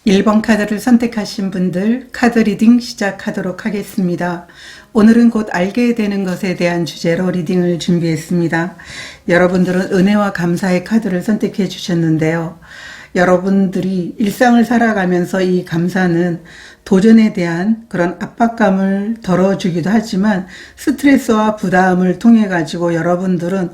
1번 카드를 선택하신 분들 카드 리딩 시작하도록 하겠습니다. 오늘은 곧 알게 되는 것에 대한 주제로 리딩을 준비했습니다. 여러분들은 은혜와 감사의 카드를 선택해 주셨는데요. 여러분들이 일상을 살아가면서 이 감사는 도전에 대한 그런 압박감을 덜어주기도 하지만 스트레스와 부담을 통해 가지고 여러분들은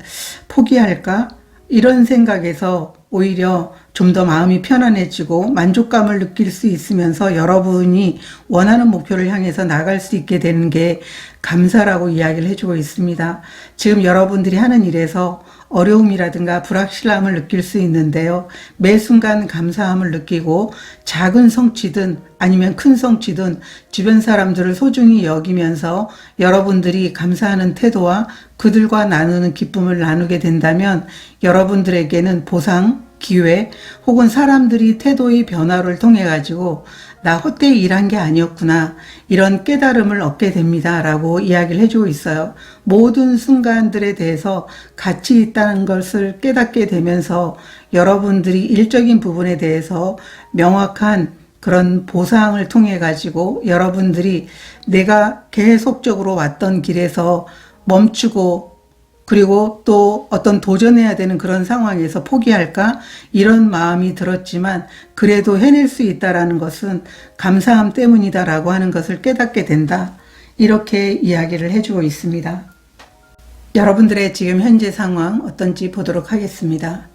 포기할까? 이런 생각에서 오히려 좀 더 마음이 편안해지고 만족감을 느낄 수 있으면서 여러분이 원하는 목표를 향해서 나갈 수 있게 되는 게 감사라고 이야기를 해주고 있습니다. 지금 여러분들이 하는 일에서 어려움이라든가 불확실함을 느낄 수 있는데요. 매 순간 감사함을 느끼고 작은 성취든 아니면 큰 성취든 주변 사람들을 소중히 여기면서 여러분들이 감사하는 태도와 그들과 나누는 기쁨을 나누게 된다면 여러분들에게는 보상, 기회 혹은 사람들이 태도의 변화를 통해 가지고 나 헛되이 일한 게 아니었구나 이런 깨달음을 얻게 됩니다 라고 이야기를 해주고 있어요. 모든 순간들에 대해서 가치 있다는 것을 깨닫게 되면서 여러분들이 일적인 부분에 대해서 명확한 그런 보상을 통해 가지고 여러분들이 내가 계속적으로 왔던 길에서 멈추고 그리고 또 어떤 도전해야 되는 그런 상황에서 포기할까? 이런 마음이 들었지만 그래도 해낼 수 있다라는 것은 감사함 때문이다라고 하는 것을 깨닫게 된다. 이렇게 이야기를 해주고 있습니다. 여러분들의 지금 현재 상황 어떤지 보도록 하겠습니다.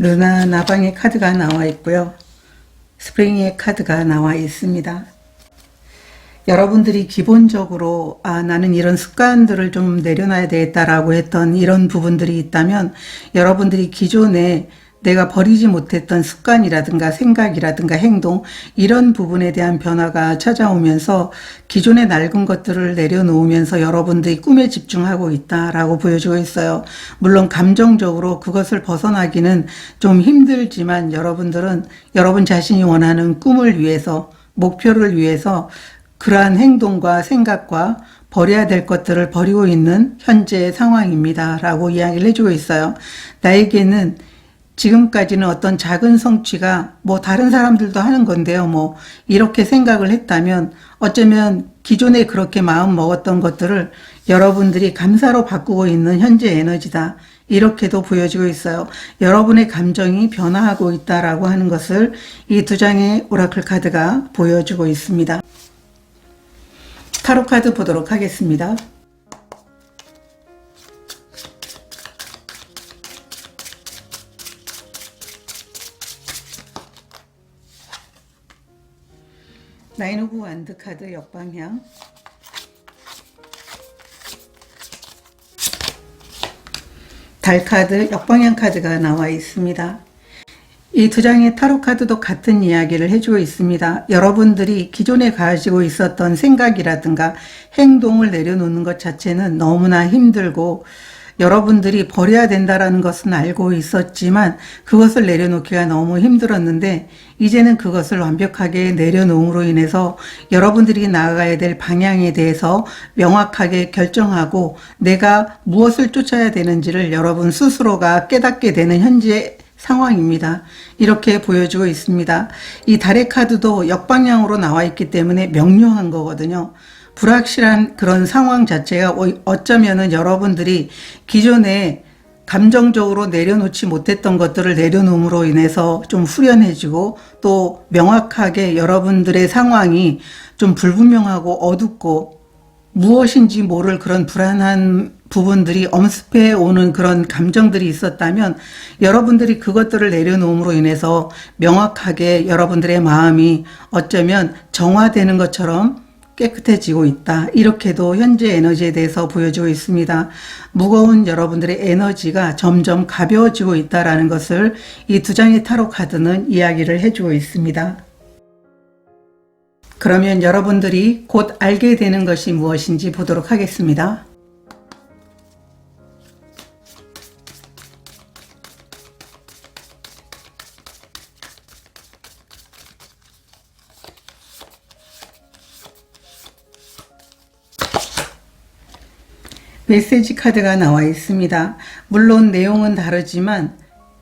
루나 나방의 카드가 나와 있고요. 스프링의 카드가 나와 있습니다. 여러분들이 기본적으로 나는 이런 습관들을 좀 내려놔야 되겠다라고 했던 이런 부분들이 있다면 여러분들이 기존에 내가 버리지 못했던 습관이라든가 생각이라든가 행동 이런 부분에 대한 변화가 찾아오면서 기존의 낡은 것들을 내려놓으면서 여러분들이 꿈에 집중하고 있다라고 보여주고 있어요. 물론 감정적으로 그것을 벗어나기는 좀 힘들지만 여러분들은 여러분 자신이 원하는 꿈을 위해서 목표를 위해서 그러한 행동과 생각과 버려야 될 것들을 버리고 있는 현재 상황입니다 라고 이야기를 해주고 있어요. 나에게는 지금까지는 어떤 작은 성취가 다른 사람들도 하는 건데요. 이렇게 생각을 했다면 어쩌면 기존에 그렇게 마음 먹었던 것들을 여러분들이 감사로 바꾸고 있는 현재 에너지다. 이렇게도 보여지고 있어요. 여러분의 감정이 변화하고 있다라고 하는 것을 이 두 장의 오라클 카드가 보여주고 있습니다. 타로 카드 보도록 하겠습니다. 나인 오브 완드 카드 역방향, 달 카드 역방향 카드가 나와 있습니다. 이 두 장의 타로 카드도 같은 이야기를 해주고 있습니다. 여러분들이 기존에 가지고 있었던 생각이라든가 행동을 내려놓는 것 자체는 너무나 힘들고 여러분들이 버려야 된다라는 것은 알고 있었지만 그것을 내려놓기가 너무 힘들었는데 이제는 그것을 완벽하게 내려놓음으로 인해서 여러분들이 나아가야 될 방향에 대해서 명확하게 결정하고 내가 무엇을 쫓아야 되는지를 여러분 스스로가 깨닫게 되는 현재 상황입니다. 이렇게 보여주고 있습니다. 이 달의 카드도 역방향으로 나와 있기 때문에 명료한 거거든요. 불확실한 그런 상황 자체가 어쩌면은 여러분들이 기존에 감정적으로 내려놓지 못했던 것들을 내려놓음으로 인해서 좀 후련해지고 또 명확하게 여러분들의 상황이 좀 불분명하고 어둡고 무엇인지 모를 그런 불안한 부분들이 엄습해 오는 그런 감정들이 있었다면 여러분들이 그것들을 내려놓음으로 인해서 명확하게 여러분들의 마음이 어쩌면 정화되는 것처럼 깨끗해지고 있다. 이렇게도 현재 에너지에 대해서 보여주고 있습니다. 무거운 여러분들의 에너지가 점점 가벼워지고 있다는 것을 이 두 장의 타로 카드는 이야기를 해주고 있습니다. 그러면 여러분들이 곧 알게 되는 것이 무엇인지 보도록 하겠습니다. 메시지 카드가 나와 있습니다. 물론 내용은 다르지만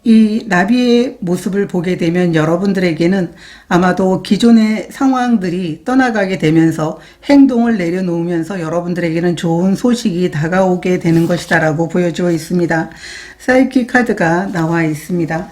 이 나비의 모습을 보게 되면 여러분들에게는 아마도 기존의 상황들이 떠나가게 되면서 행동을 내려놓으면서 여러분들에게는 좋은 소식이 다가오게 되는 것이다 라고 보여주고 있습니다. 사이키 카드가 나와 있습니다.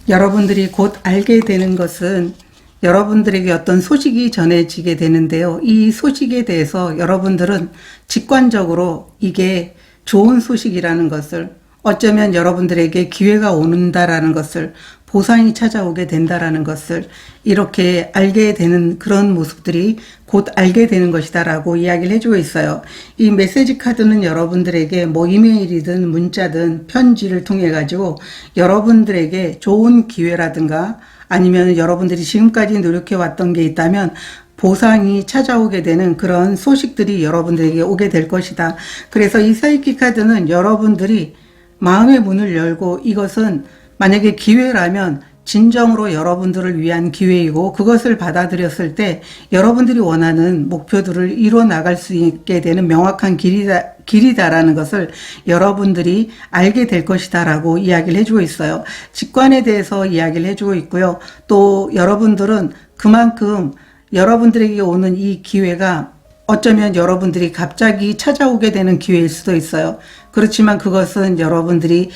여러분들이 곧 알게 되는 것은 여러분들에게 어떤 소식이 전해지게 되는데요. 이 소식에 대해서 여러분들은 직관적으로 이게 좋은 소식이라는 것을, 어쩌면 여러분들에게 기회가 온다라는 것을, 보상이 찾아오게 된다라는 것을 이렇게 알게 되는 그런 모습들이 곧 알게 되는 것이다 라고 이야기를 해주고 있어요. 이 메시지 카드는 여러분들에게 뭐 이메일이든 문자든 편지를 통해 가지고 여러분들에게 좋은 기회라든가 아니면 여러분들이 지금까지 노력해 왔던 게 있다면 보상이 찾아오게 되는 그런 소식들이 여러분들에게 오게 될 것이다. 그래서 이 사이키 카드는 여러분들이 마음의 문을 열고 이것은 만약에 기회라면 진정으로 여러분들을 위한 기회이고 그것을 받아들였을 때 여러분들이 원하는 목표들을 이루어 나갈 수 있게 되는 명확한 길이다라는 것을 여러분들이 알게 될 것이다 라고 이야기를 해주고 있어요. 직관에 대해서 이야기를 해주고 있고요. 또 여러분들은 그만큼 여러분들에게 오는 이 기회가 어쩌면 여러분들이 갑자기 찾아오게 되는 기회일 수도 있어요. 그렇지만 그것은 여러분들이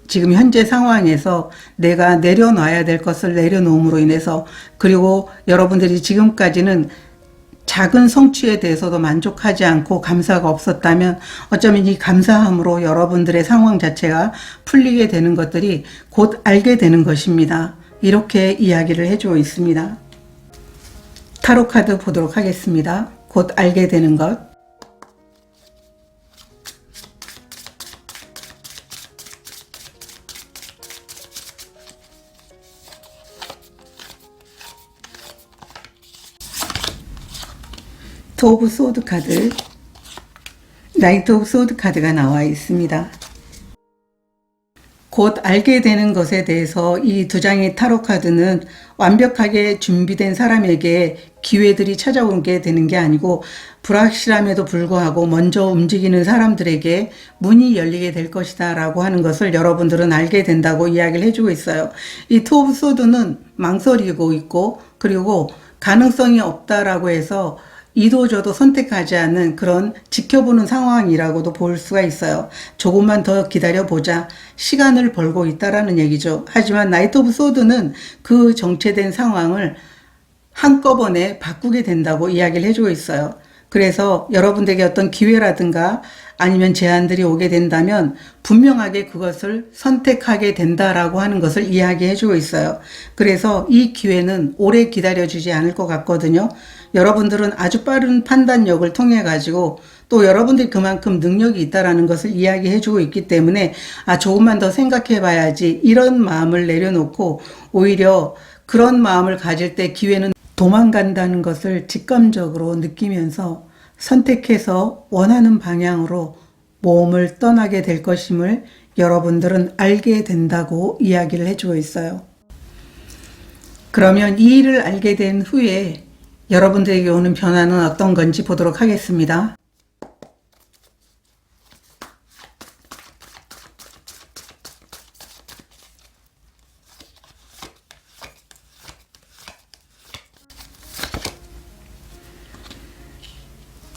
지금 현재 상황에서 내가 내려놔야 될 것을 내려놓음으로 인해서, 그리고 여러분들이 지금까지는 작은 성취에 대해서도 만족하지 않고 감사가 없었다면 어쩌면 이 감사함으로 여러분들의 상황 자체가 풀리게 되는 것들이 곧 알게 되는 것입니다. 이렇게 이야기를 해주고 있습니다. 타로 카드 보도록 하겠습니다. 곧 알게 되는 것. 투 오브 소드 카드, 나이트 오브 소드 카드가 나와 있습니다. 곧 알게 되는 것에 대해서 이 두 장의 타로 카드는 완벽하게 준비된 사람에게 기회들이 찾아오게 되는 게 아니고 불확실함에도 불구하고 먼저 움직이는 사람들에게 문이 열리게 될 것이다 라고 하는 것을 여러분들은 알게 된다고 이야기를 해주고 있어요. 이 투 오브 소드는 망설이고 있고 그리고 가능성이 없다라고 해서 이도저도 선택하지 않는 그런 지켜보는 상황이라고도 볼 수가 있어요. 조금만 더 기다려보자. 시간을 벌고 있다라는 얘기죠. 하지만 나이트 오브 소드는 그 정체된 상황을 한꺼번에 바꾸게 된다고 이야기를 해주고 있어요. 그래서 여러분들에게 어떤 기회라든가 아니면 제안들이 오게 된다면 분명하게 그것을 선택하게 된다라고 하는 것을 이야기해주고 있어요. 그래서 이 기회는 오래 기다려주지 않을 것 같거든요. 여러분들은 아주 빠른 판단력을 통해 가지고 또 여러분들이 그만큼 능력이 있다라는 것을 이야기해주고 있기 때문에 조금만 더 생각해 봐야지 이런 마음을 내려놓고 오히려 그런 마음을 가질 때 기회는 도망간다는 것을 직감적으로 느끼면서 선택해서 원하는 방향으로 모험을 떠나게 될 것임을 여러분들은 알게 된다고 이야기를 해주고 있어요. 그러면 이 일을 알게 된 후에 여러분들에게 오는 변화는 어떤 건지 보도록 하겠습니다.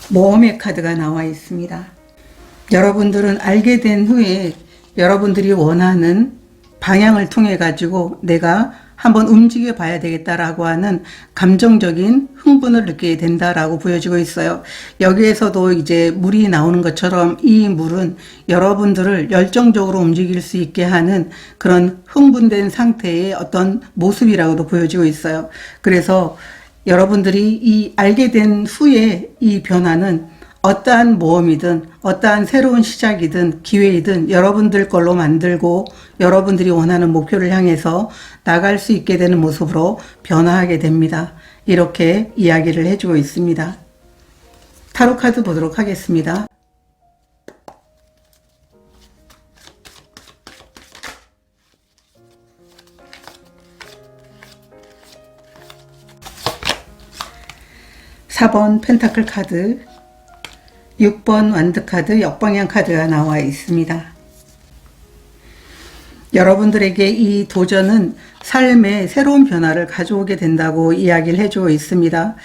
모험의 카드가 나와 있습니다. 여러분들은 알게 된 후에 여러분들이 원하는 방향을 통해 가지고 내가 한번 움직여 봐야 되겠다라고 하는 감정적인 흥분을 느끼게 된다라고 보여지고 있어요. 여기에서도 이제 물이 나오는 것처럼 이 물은 여러분들을 열정적으로 움직일 수 있게 하는 그런 흥분된 상태의 어떤 모습이라고도 보여지고 있어요. 그래서 여러분들이 이 알게 된 후에 이 변화는 어떠한 모험이든 어떠한 새로운 시작이든 기회이든 여러분들 걸로 만들고 여러분들이 원하는 목표를 향해서 나갈 수 있게 되는 모습으로 변화하게 됩니다. 이렇게 이야기를 해주고 있습니다. 타로 카드 보도록 하겠습니다. (4번) 펜타클 카드, 6번 완드카드 역방향 카드가 나와 있습니다. 여러분들에게 이 도전은 삶의 새로운 변화를 가져오게 된다고 이야기를 해주고 있습니다.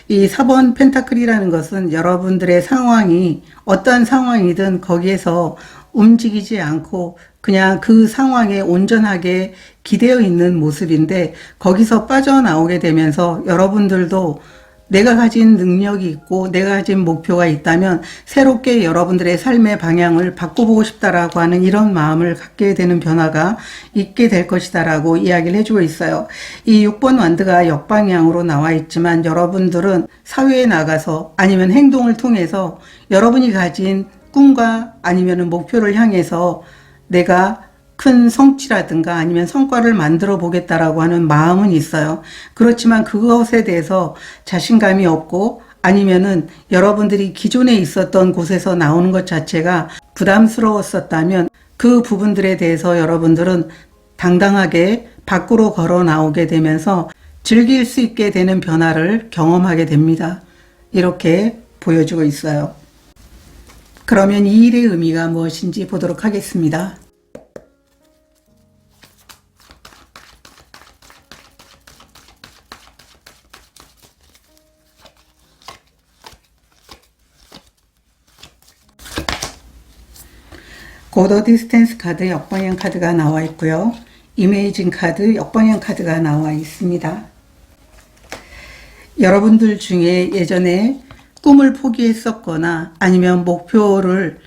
이 4번 펜타클이라는 것은 여러분들의 상황이 어떠한 상황이든 거기에서 움직이지 않고 그냥 그 상황에 온전하게 기대어 있는 모습인데, 거기서 빠져나오게 되면서 여러분들도 내가 가진 능력이 있고 내가 가진 목표가 있다면 새롭게 여러분들의 삶의 방향을 바꿔보고 싶다라고 하는 이런 마음을 갖게 되는 변화가 있게 될 것이다라고 이야기를 해주고 있어요. 이 6번 완드가 역방향으로 나와 있지만 여러분들은 사회에 나가서 아니면 행동을 통해서 여러분이 가진 꿈과 아니면 목표를 향해서 내가 큰 성취라든가 아니면 성과를 만들어 보겠다라고 하는 마음은 있어요. 그렇지만 그것에 대해서 자신감이 없고 아니면은 여러분들이 기존에 있었던 곳에서 나오는 것 자체가 부담스러웠었다면 그 부분들에 대해서 여러분들은 당당하게 밖으로 걸어 나오게 되면서 즐길 수 있게 되는 변화를 경험하게 됩니다. 이렇게 보여주고 있어요. 그러면 이 일의 의미가 무엇인지 보도록 하겠습니다. 고도 디스텐스 카드 역방향 카드가 나와 있고요. 이메이징 카드 역방향 카드가 나와 있습니다. 여러분들 중에 예전에 꿈을 포기했었거나 아니면 목표를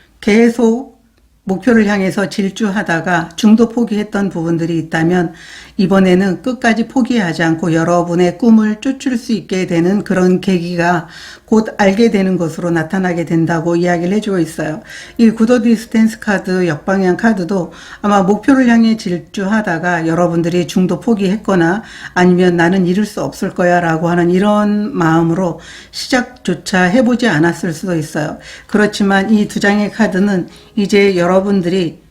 향해서 질주하다가 중도 포기했던 부분들이 있다면 이번에는 끝까지 포기하지 않고 여러분의 꿈을 쫓을 수 있게 되는 그런 계기가 곧 알게 되는 것으로 나타나게 된다고 이야기를 해주고 있어요. 이 구도 디스텐스 카드 역방향 카드도 아마 목표를 향해 질주하다가 여러분들이 중도 포기했거나 아니면 나는 이룰 수 없을 거야 라고 하는 이런 마음으로 시작조차 해보지 않았을 수도 있어요. 그렇지만 이 두 장의 카드는 이제 여러분들이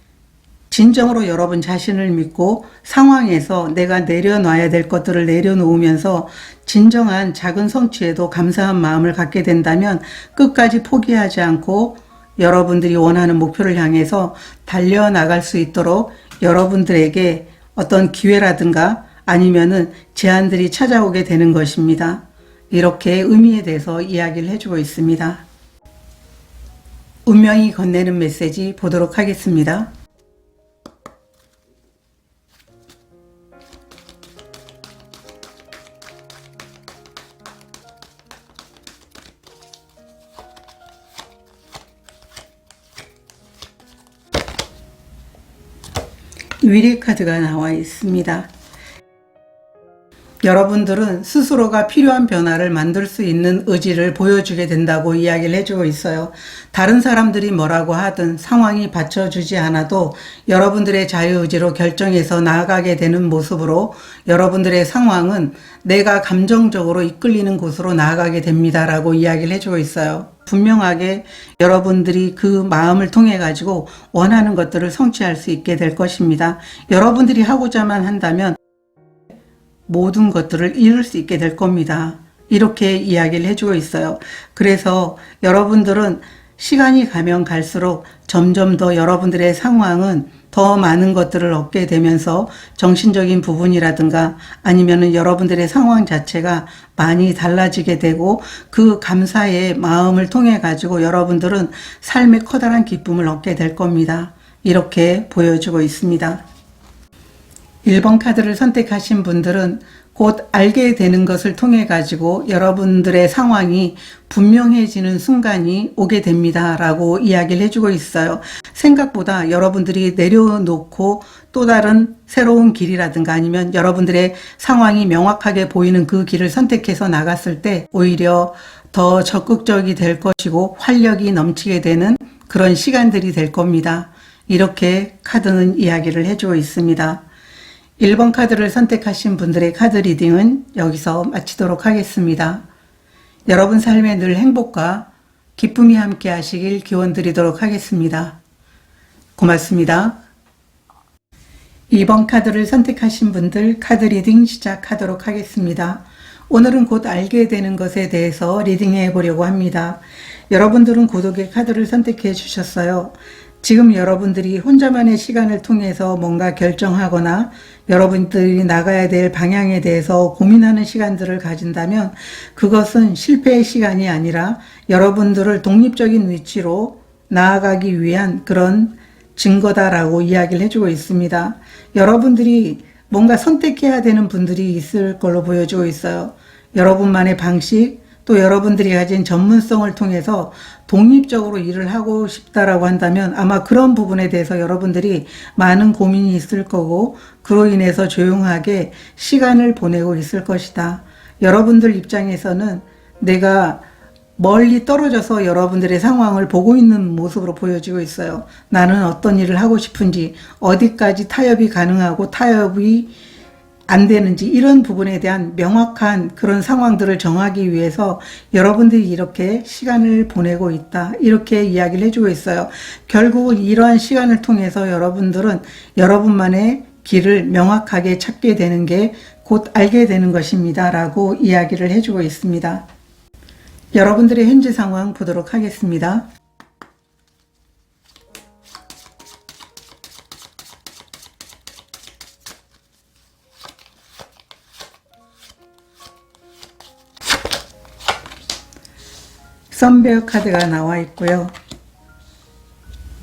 진정으로 여러분 자신을 믿고 상황에서 내가 내려놔야 될 것들을 내려놓으면서 진정한 작은 성취에도 감사한 마음을 갖게 된다면 끝까지 포기하지 않고 여러분들이 원하는 목표를 향해서 달려나갈 수 있도록 여러분들에게 어떤 기회라든가 아니면은 제안들이 찾아오게 되는 것입니다. 이렇게 의미에 대해서 이야기를 해주고 있습니다. 운명이 건네는 메시지 보도록 하겠습니다. 위례 카드가 나와 있습니다. 여러분들은 스스로가 필요한 변화를 만들 수 있는 의지를 보여주게 된다고 이야기를 해주고 있어요. 다른 사람들이 뭐라고 하든 상황이 받쳐주지 않아도 여러분들의 자유의지로 결정해서 나아가게 되는 모습으로 여러분들의 상황은 내가 감정적으로 이끌리는 곳으로 나아가게 됩니다 라고 이야기를 해주고 있어요. 분명하게 여러분들이 그 마음을 통해 가지고 원하는 것들을 성취할 수 있게 될 것입니다. 여러분들이 하고자만 한다면 모든 것들을 이룰 수 있게 될 겁니다. 이렇게 이야기를 해주고 있어요. 그래서 여러분들은 시간이 가면 갈수록 점점 더 여러분들의 상황은 더 많은 것들을 얻게 되면서 정신적인 부분이라든가 아니면은 여러분들의 상황 자체가 많이 달라지게 되고 그 감사의 마음을 통해 가지고 여러분들은 삶의 커다란 기쁨을 얻게 될 겁니다. 이렇게 보여주고 있습니다. 1번 카드를 선택하신 분들은 곧 알게 되는 것을 통해 가지고 여러분들의 상황이 분명해지는 순간이 오게 됩니다 라고 이야기를 해주고 있어요. 생각보다 여러분들이 내려놓고 또 다른 새로운 길이라든가 아니면 여러분들의 상황이 명확하게 보이는 그 길을 선택해서 나갔을 때 오히려 더 적극적이 될 것이고 활력이 넘치게 되는 그런 시간들이 될 겁니다. 이렇게 카드는 이야기를 해주고 있습니다. 1번 카드를 선택하신 분들의 카드 리딩은 여기서 마치도록 하겠습니다. 여러분 삶에 늘 행복과 기쁨이 함께 하시길 기원 드리도록 하겠습니다. 고맙습니다. 2번 카드를 선택하신 분들 카드 리딩 시작하도록 하겠습니다. 오늘은 곧 알게 되는 것에 대해서 리딩해 보려고 합니다. 여러분들은 고독의 카드를 선택해 주셨어요. 지금 여러분들이 혼자만의 시간을 통해서 뭔가 결정하거나 여러분들이 나가야 될 방향에 대해서 고민하는 시간들을 가진다면 그것은 실패의 시간이 아니라 여러분들을 독립적인 위치로 나아가기 위한 그런 증거다라고 이야기를 해주고 있습니다. 여러분들이 뭔가 선택해야 되는 분들이 있을 걸로 보여지고 있어요. 여러분만의 방식, 또 여러분들이 가진 전문성을 통해서 독립적으로 일을 하고 싶다라고 한다면 아마 그런 부분에 대해서 여러분들이 많은 고민이 있을 거고 그로 인해서 조용하게 시간을 보내고 있을 것이다. 여러분들 입장에서는 내가 멀리 떨어져서 여러분들의 상황을 보고 있는 모습으로 보여지고 있어요. 나는 어떤 일을 하고 싶은지, 어디까지 타협이 가능하고 타협이 안 되는지 이런 부분에 대한 명확한 그런 상황들을 정하기 위해서 여러분들이 이렇게 시간을 보내고 있다. 이렇게 이야기를 해주고 있어요. 결국은 이러한 시간을 통해서 여러분들은 여러분만의 길을 명확하게 찾게 되는 게 곧 알게 되는 것입니다. 라고 이야기를 해주고 있습니다. 여러분들의 현재 상황 보도록 하겠습니다. 선베어 카드가 나와 있고요.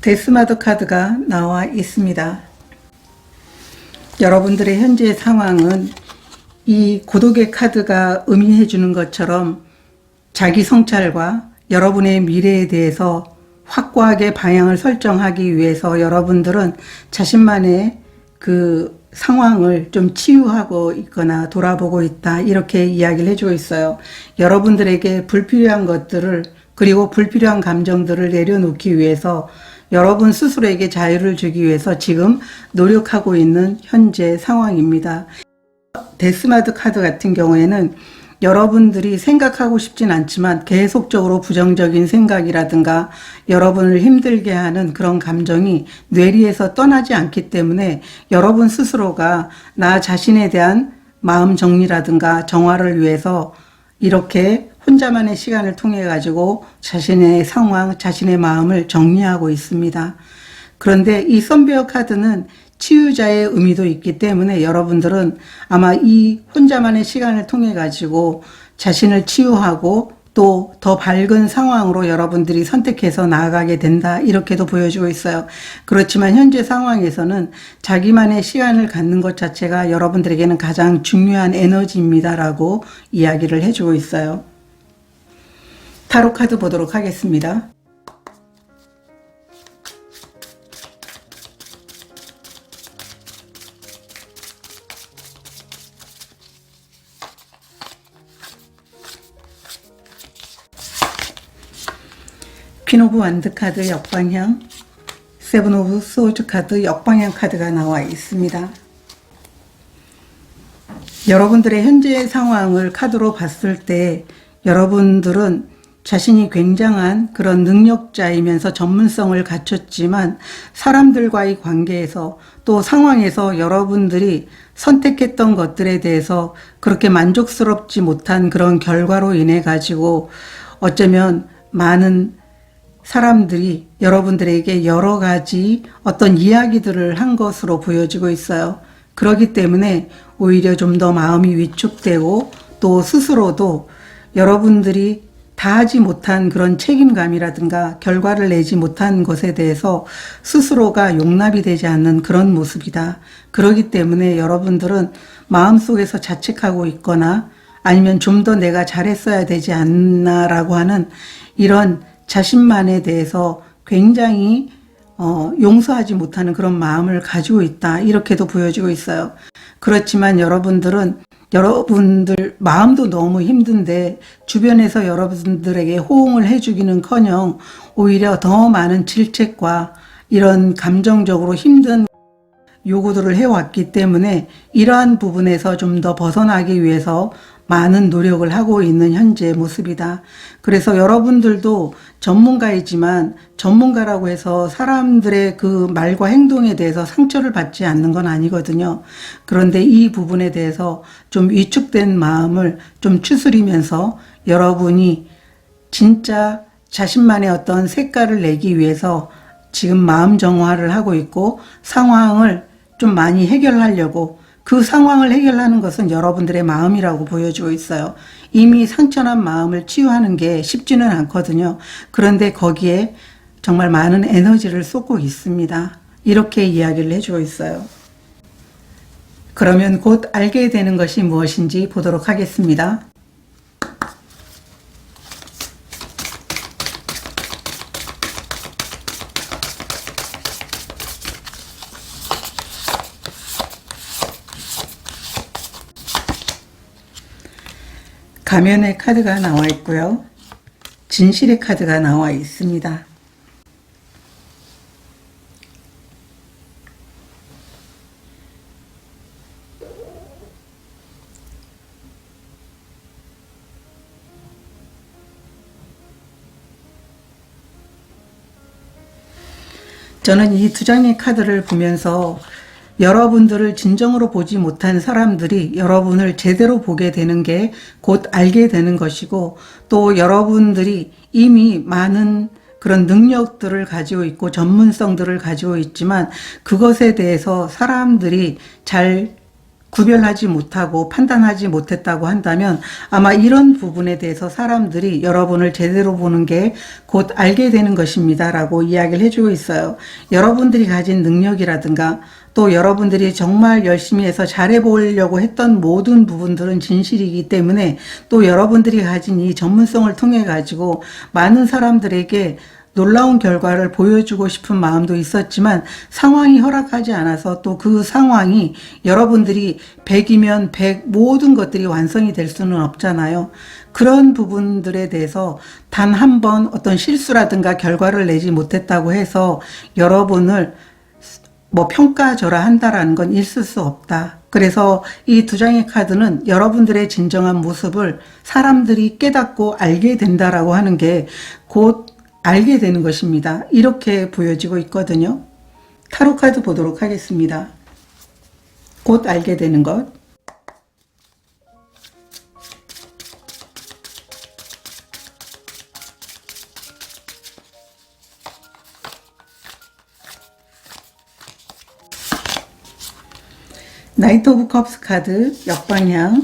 데스마더 카드가 나와 있습니다. 여러분들의 현재 상황은 이 고독의 카드가 의미해 주는 것처럼 자기 성찰과 여러분의 미래에 대해서 확고하게 방향을 설정하기 위해서 여러분들은 자신만의 그 상황을 좀 치유하고 있거나 돌아보고 있다. 이렇게 이야기를 해주고 있어요. 여러분들에게 불필요한 것들을 그리고 불필요한 감정들을 내려놓기 위해서 여러분 스스로에게 자유를 주기 위해서 지금 노력하고 있는 현재 상황입니다. 데스마드 카드 같은 경우에는 여러분들이 생각하고 싶진 않지만 계속적으로 부정적인 생각이라든가 여러분을 힘들게 하는 그런 감정이 뇌리에서 떠나지 않기 때문에 여러분 스스로가 나 자신에 대한 마음 정리라든가 정화를 위해서 이렇게 혼자만의 시간을 통해 가지고 자신의 상황, 자신의 마음을 정리하고 있습니다. 그런데 이 선베어 카드는 치유자의 의미도 있기 때문에 여러분들은 아마 이 혼자만의 시간을 통해 가지고 자신을 치유하고 또 더 밝은 상황으로 여러분들이 선택해서 나아가게 된다. 이렇게도 보여지고 있어요. 그렇지만 현재 상황에서는 자기만의 시간을 갖는 것 자체가 여러분들에게는 가장 중요한 에너지입니다라고 이야기를 해주고 있어요. 타로 카드 보도록 하겠습니다. 퀸 오브 완드 카드 역방향, 세븐 오브 소드 카드 역방향 카드가 나와 있습니다. 여러분들의 현재 상황을 카드로 봤을 때 여러분들은 자신이 굉장한 그런 능력자이면서 전문성을 갖췄지만 사람들과의 관계에서 또 상황에서 여러분들이 선택했던 것들에 대해서 그렇게 만족스럽지 못한 그런 결과로 인해 가지고 어쩌면 많은 사람들이 여러분들에게 여러 가지 어떤 이야기들을 한 것으로 보여지고 있어요. 그렇기 때문에 오히려 좀 더 마음이 위축되고 또 스스로도 여러분들이 다하지 못한 그런 책임감이라든가 결과를 내지 못한 것에 대해서 스스로가 용납이 되지 않는 그런 모습이다. 그렇기 때문에 여러분들은 마음속에서 자책하고 있거나 아니면 좀 더 내가 잘했어야 되지 않나라고 하는 이런 자신만에 대해서 굉장히 용서하지 못하는 그런 마음을 가지고 있다. 이렇게도 보여지고 있어요. 그렇지만 여러분들 마음도 너무 힘든데 주변에서 여러분들에게 호응을 해주기는커녕 오히려 더 많은 질책과 이런 감정적으로 힘든 요구들을 해왔기 때문에 이러한 부분에서 좀 더 벗어나기 위해서 많은 노력을 하고 있는 현재의 모습이다. 그래서 여러분들도 전문가이지만 전문가라고 해서 사람들의 그 말과 행동에 대해서 상처를 받지 않는 건 아니거든요. 그런데 이 부분에 대해서 좀 위축된 마음을 좀 추스리면서 여러분이 진짜 자신만의 어떤 색깔을 내기 위해서 지금 마음 정화를 하고 있고 상황을 좀 많이 해결하려고 그 상황을 해결하는 것은 여러분들의 마음이라고 보여주고 있어요. 이미 상처난 마음을 치유하는 게 쉽지는 않거든요. 그런데 거기에 정말 많은 에너지를 쏟고 있습니다. 이렇게 이야기를 해주고 있어요. 그러면 곧 알게 되는 것이 무엇인지 보도록 하겠습니다. 가면의 카드가 나와 있고요. 진실의 카드가 나와 있습니다. 저는 이 두 장의 카드를 보면서 여러분들을 진정으로 보지 못한 사람들이 여러분을 제대로 보게 되는 게 곧 알게 되는 것이고, 또 여러분들이 이미 많은 그런 능력들을 가지고 있고 전문성들을 가지고 있지만 그것에 대해서 사람들이 잘 구별하지 못하고 판단하지 못했다고 한다면 아마 이런 부분에 대해서 사람들이 여러분을 제대로 보는 게 곧 알게 되는 것입니다 라고 이야기를 해주고 있어요. 여러분들이 가진 능력이라든가 또 여러분들이 정말 열심히 해서 잘해보려고 했던 모든 부분들은 진실이기 때문에 또 여러분들이 가진 이 전문성을 통해 가지고 많은 사람들에게 놀라운 결과를 보여주고 싶은 마음도 있었지만 상황이 허락하지 않아서 또 그 상황이 여러분들이 100이면 100 모든 것들이 완성이 될 수는 없잖아요. 그런 부분들에 대해서 단 한 번 어떤 실수라든가 결과를 내지 못했다고 해서 여러분을 평가절하 한다라는 건 있을 수 없다. 그래서 이 두 장의 카드는 여러분들의 진정한 모습을 사람들이 깨닫고 알게 된다라고 하는 게 곧 알게 되는 것입니다. 이렇게 보여지고 있거든요. 타로 카드 보도록 하겠습니다. 곧 알게 되는 것. 나이트 오브 컵스 카드 역방향,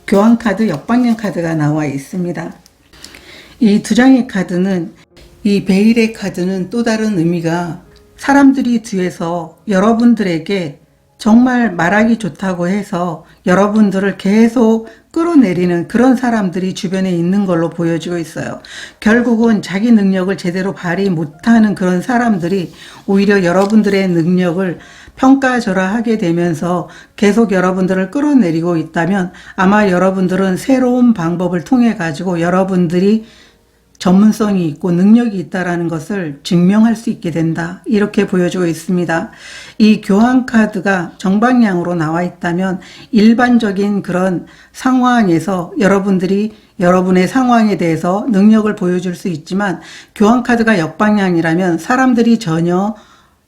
교환 카드 역방향 카드가 나와 있습니다. 이 두 장의 카드는, 이 베일의 카드는 또 다른 의미가 사람들이 뒤에서 여러분들에게 정말 말하기 좋다고 해서 여러분들을 계속 끌어내리는 그런 사람들이 주변에 있는 걸로 보여지고 있어요. 결국은 자기 능력을 제대로 발휘 못하는 그런 사람들이 오히려 여러분들의 능력을 평가절하하게 되면서 계속 여러분들을 끌어내리고 있다면 아마 여러분들은 새로운 방법을 통해 가지고 여러분들이 전문성이 있고 능력이 있다라는 것을 증명할 수 있게 된다. 이렇게 보여주고 있습니다. 이 교환 카드가 정방향으로 나와 있다면 일반적인 그런 상황에서 여러분들이 여러분의 상황에 대해서 능력을 보여줄 수 있지만 교환 카드가 역방향이라면 사람들이 전혀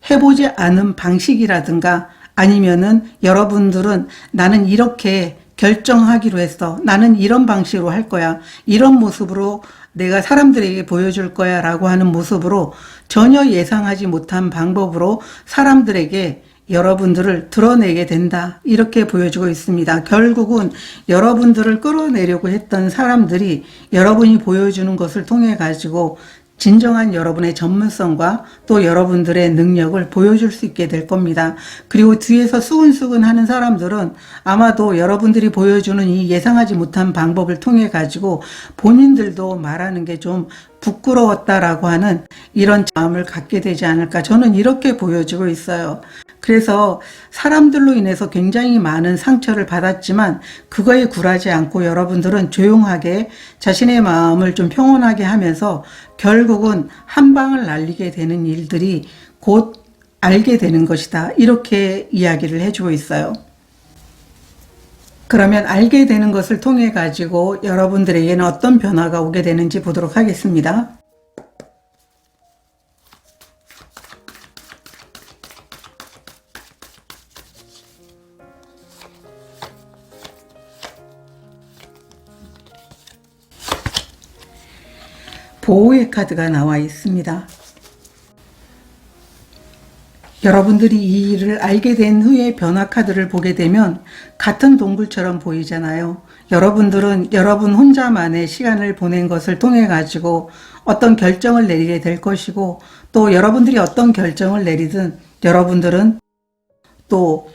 해보지 않은 방식이라든가 아니면은 여러분들은 나는 이렇게 결정하기로 했어. 나는 이런 방식으로 할 거야. 이런 모습으로 내가 사람들에게 보여줄 거야 라고 하는 모습으로 전혀 예상하지 못한 방법으로 사람들에게 여러분들을 드러내게 된다. 이렇게 보여주고 있습니다. 결국은 여러분들을 끌어내려고 했던 사람들이 여러분이 보여주는 것을 통해 가지고 진정한 여러분의 전문성과 또 여러분들의 능력을 보여줄 수 있게 될 겁니다. 그리고 뒤에서 수근수근 하는 사람들은 아마도 여러분들이 보여주는 이 예상하지 못한 방법을 통해 가지고 본인들도 말하는 게 좀 부끄러웠다라고 하는 이런 마음을 갖게 되지 않을까, 저는 이렇게 보여지고 있어요. 그래서 사람들로 인해서 굉장히 많은 상처를 받았지만 그거에 굴하지 않고 여러분들은 조용하게 자신의 마음을 좀 평온하게 하면서 결국은 한 방을 날리게 되는 일들이 곧 알게 되는 것이다. 이렇게 이야기를 해주고 있어요. 그러면 알게 되는 것을 통해 가지고 여러분들에게는 어떤 변화가 오게 되는지 보도록 하겠습니다. 보호의 카드가 나와 있습니다. 여러분들이 이 일을 알게 된 후에 변화 카드를 보게 되면 같은 동굴처럼 보이잖아요. 여러분들은 여러분 혼자만의 시간을 보낸 것을 통해 가지고 어떤 결정을 내리게 될 것이고, 또 여러분들이 어떤 결정을 내리든 여러분들은 또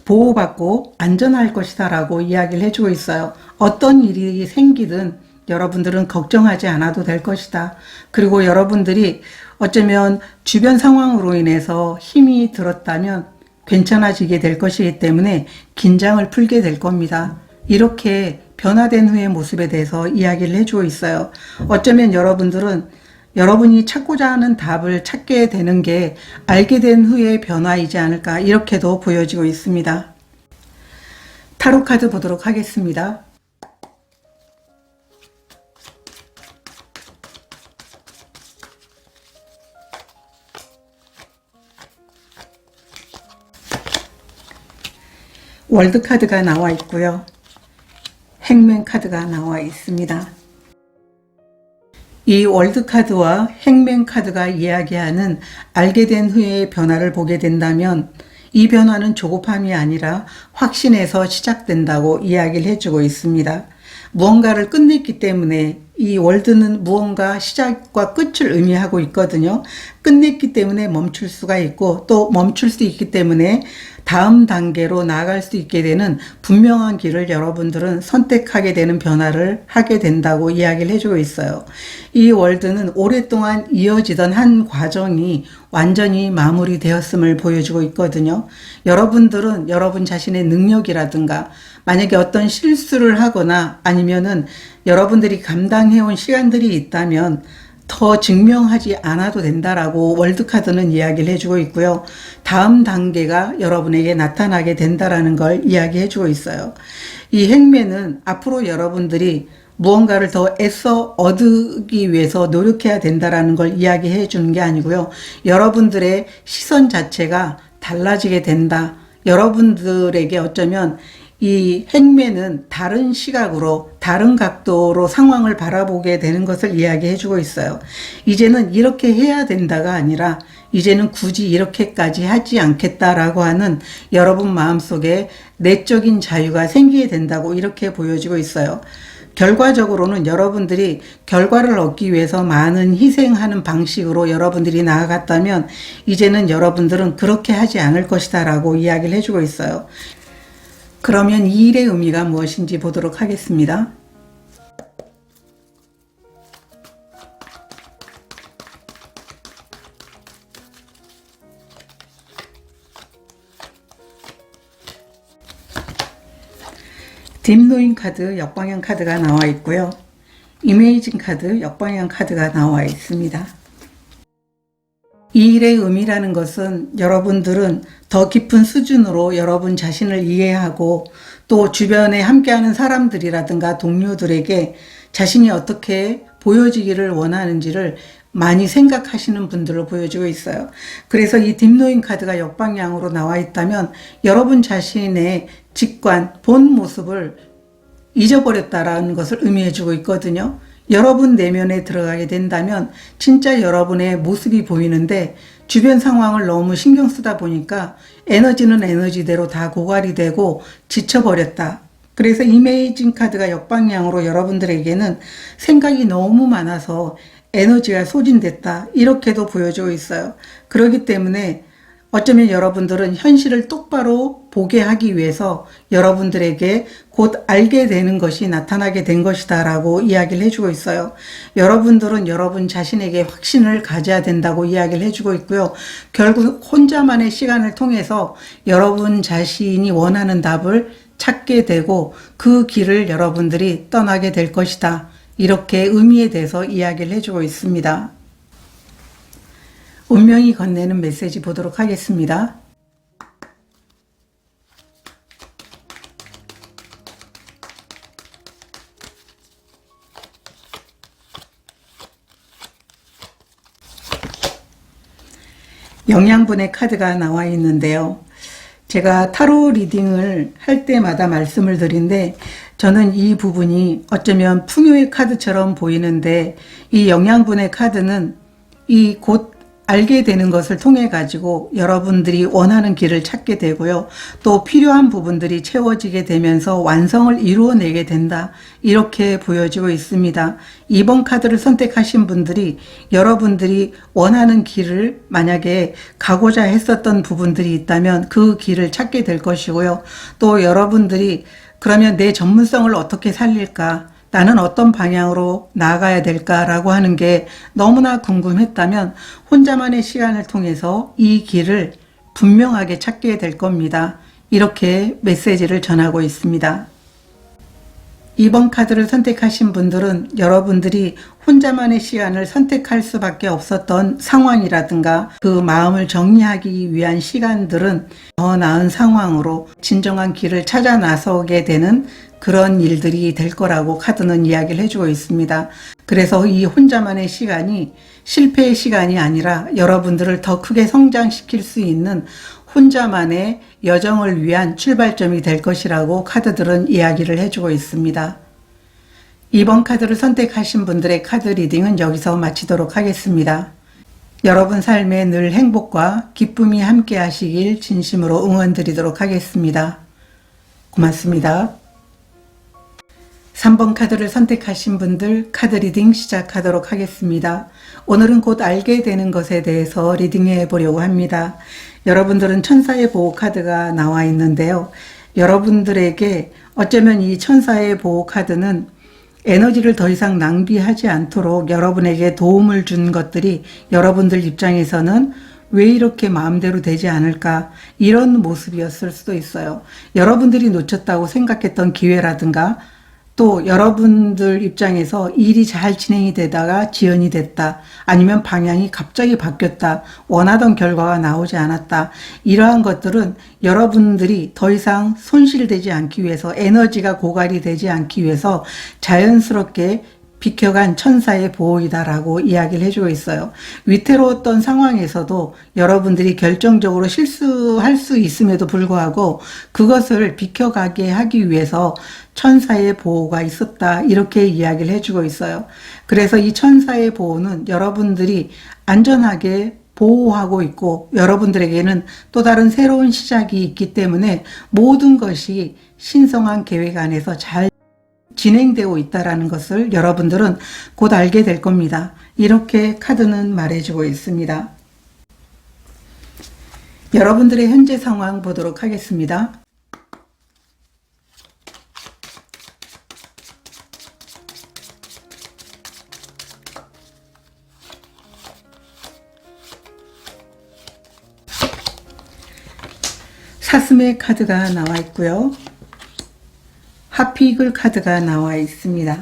보호받고 안전할 것이다 라고 이야기를 해주고 있어요. 어떤 일이 생기든 여러분들은 걱정하지 않아도 될 것이다. 그리고 여러분들이 어쩌면 주변 상황으로 인해서 힘이 들었다면 괜찮아지게 될 것이기 때문에 긴장을 풀게 될 겁니다. 이렇게 변화된 후의 모습에 대해서 이야기를 해주고 있어요. 어쩌면 여러분들은 여러분이 찾고자 하는 답을 찾게 되는 게 알게 된 후의 변화이지 않을까, 이렇게도 보여지고 있습니다. 타로 카드 보도록 하겠습니다. 월드 카드가 나와 있고요. 행맨 카드가 나와 있습니다. 이 월드 카드와 행맨 카드가 이야기하는 알게 된 후의 변화를 보게 된다면 이 변화는 조급함이 아니라 확신에서 시작된다고 이야기를 해주고 있습니다. 무언가를 끝냈기 때문에 이 월드는 무언가 시작과 끝을 의미하고 있거든요. 끝냈기 때문에 멈출 수가 있고, 또 멈출 수 있기 때문에 다음 단계로 나아갈 수 있게 되는 분명한 길을 여러분들은 선택하게 되는 변화를 하게 된다고 이야기를 해주고 있어요. 이 월드는 오랫동안 이어지던 한 과정이 완전히 마무리되었음을 보여주고 있거든요. 여러분들은 여러분 자신의 능력이라든가 만약에 어떤 실수를 하거나 아니면은 여러분들이 감당해온 시간들이 있다면 더 증명하지 않아도 된다라고 월드카드는 이야기를 해주고 있고요. 다음 단계가 여러분에게 나타나게 된다라는 걸 이야기해주고 있어요. 이 행매는 앞으로 여러분들이 무언가를 더 애써 얻기 위해서 노력해야 된다라는 걸 이야기해 주는 게 아니고요. 여러분들의 시선 자체가 달라지게 된다. 여러분들에게 어쩌면 이 행매는 다른 시각으로, 다른 각도로 상황을 바라보게 되는 것을 이야기해 주고 있어요. 이제는 이렇게 해야 된다가 아니라 이제는 굳이 이렇게까지 하지 않겠다라고 하는 여러분 마음속에 내적인 자유가 생기게 된다고 이렇게 보여지고 있어요. 결과적으로는 여러분들이 결과를 얻기 위해서 많은 희생하는 방식으로 여러분들이 나아갔다면 이제는 여러분들은 그렇게 하지 않을 것이다 라고 이야기를 해주고 있어요. 그러면 이 일의 의미가 무엇인지 보도록 하겠습니다. 딥노인 카드 역방향 카드가 나와 있고요. 이메이징 카드 역방향 카드가 나와 있습니다. 이 일의 의미라는 것은 여러분들은 더 깊은 수준으로 여러분 자신을 이해하고 또 주변에 함께하는 사람들이라든가 동료들에게 자신이 어떻게 보여지기를 원하는지를 많이 생각하시는 분들을 보여주고 있어요. 그래서 이 딥노인 카드가 역방향으로 나와 있다면 여러분 자신의 직관, 본 모습을 잊어버렸다라는 것을 의미해주고 있거든요. 여러분 내면에 들어가게 된다면 진짜 여러분의 모습이 보이는데 주변 상황을 너무 신경 쓰다 보니까 에너지는 에너지대로 다 고갈이 되고 지쳐버렸다. 그래서 이메이징 카드가 역방향으로 여러분들에게는 생각이 너무 많아서 에너지가 소진됐다. 이렇게도 보여주고 있어요. 그렇기 때문에 어쩌면 여러분들은 현실을 똑바로 보게 하기 위해서 여러분들에게 곧 알게 되는 것이 나타나게 된 것이다 라고 이야기를 해주고 있어요. 여러분들은 여러분 자신에게 확신을 가져야 된다고 이야기를 해주고 있고요. 결국 혼자만의 시간을 통해서 여러분 자신이 원하는 답을 찾게 되고 그 길을 여러분들이 떠나게 될 것이다. 이렇게 의미에 대해서 이야기를 해주고 있습니다. 운명이 건네는 메시지 보도록 하겠습니다. 영양분의 카드가 나와 있는데요. 제가 타로 리딩을 할 때마다 말씀을 드린데 저는 이 부분이 어쩌면 풍요의 카드처럼 보이는데, 이 영양분의 카드는 이 곧 알게 되는 것을 통해 가지고 여러분들이 원하는 길을 찾게 되고요. 또 필요한 부분들이 채워지게 되면서 완성을 이루어내게 된다. 이렇게 보여지고 있습니다. 2번 카드를 선택하신 분들이 여러분들이 원하는 길을 만약에 가고자 했었던 부분들이 있다면 그 길을 찾게 될 것이고요. 또 여러분들이 그러면 내 전문성을 어떻게 살릴까? 나는 어떤 방향으로 나아가야 될까라고 하는 게 너무나 궁금했다면 혼자만의 시간을 통해서 이 길을 분명하게 찾게 될 겁니다. 이렇게 메시지를 전하고 있습니다. 2번 카드를 선택하신 분들은 여러분들이 혼자만의 시간을 선택할 수밖에 없었던 상황이라든가 그 마음을 정리하기 위한 시간들은 더 나은 상황으로 진정한 길을 찾아 나서게 되는 그런 일들이 될 거라고 카드는 이야기를 해주고 있습니다. 그래서 이 혼자만의 시간이 실패의 시간이 아니라 여러분들을 더 크게 성장시킬 수 있는 혼자만의 여정을 위한 출발점이 될 것이라고 카드들은 이야기를 해주고 있습니다. 2번 카드를 선택하신 분들의 카드 리딩은 여기서 마치도록 하겠습니다. 여러분 삶에 늘 행복과 기쁨이 함께 하시길 진심으로 응원드리도록 하겠습니다. 고맙습니다. 3번 카드를 선택하신 분들 카드 리딩 시작하도록 하겠습니다. 오늘은 곧 알게 되는 것에 대해서 리딩해 보려고 합니다. 여러분들은 천사의 보호 카드가 나와 있는데요. 여러분들에게 어쩌면 이 천사의 보호 카드는 에너지를 더 이상 낭비하지 않도록 여러분에게 도움을 준 것들이 여러분들 입장에서는 왜 이렇게 마음대로 되지 않을까, 이런 모습이었을 수도 있어요. 여러분들이 놓쳤다고 생각했던 기회라든가 또 여러분들 입장에서 일이 잘 진행이 되다가 지연이 됐다, 아니면 방향이 갑자기 바뀌었다, 원하던 결과가 나오지 않았다, 이러한 것들은 여러분들이 더 이상 손실되지 않기 위해서, 에너지가 고갈이 되지 않기 위해서 자연스럽게 비켜간 천사의 보호이다라고 이야기를 해주고 있어요. 위태로웠던 상황에서도 여러분들이 결정적으로 실수할 수 있음에도 불구하고 그것을 비켜가게 하기 위해서 천사의 보호가 있었다, 이렇게 이야기를 해주고 있어요. 그래서 이 천사의 보호는 여러분들이 안전하게 보호하고 있고 여러분들에게는 또 다른 새로운 시작이 있기 때문에 모든 것이 신성한 계획 안에서 잘 진행되고 있다는 것을 여러분들은 곧 알게 될 겁니다. 이렇게 카드는 말해주고 있습니다. 여러분들의 현재 상황 보도록 하겠습니다. 사슴의 카드가 나와 있고요. 하피글 카드가 나와 있습니다.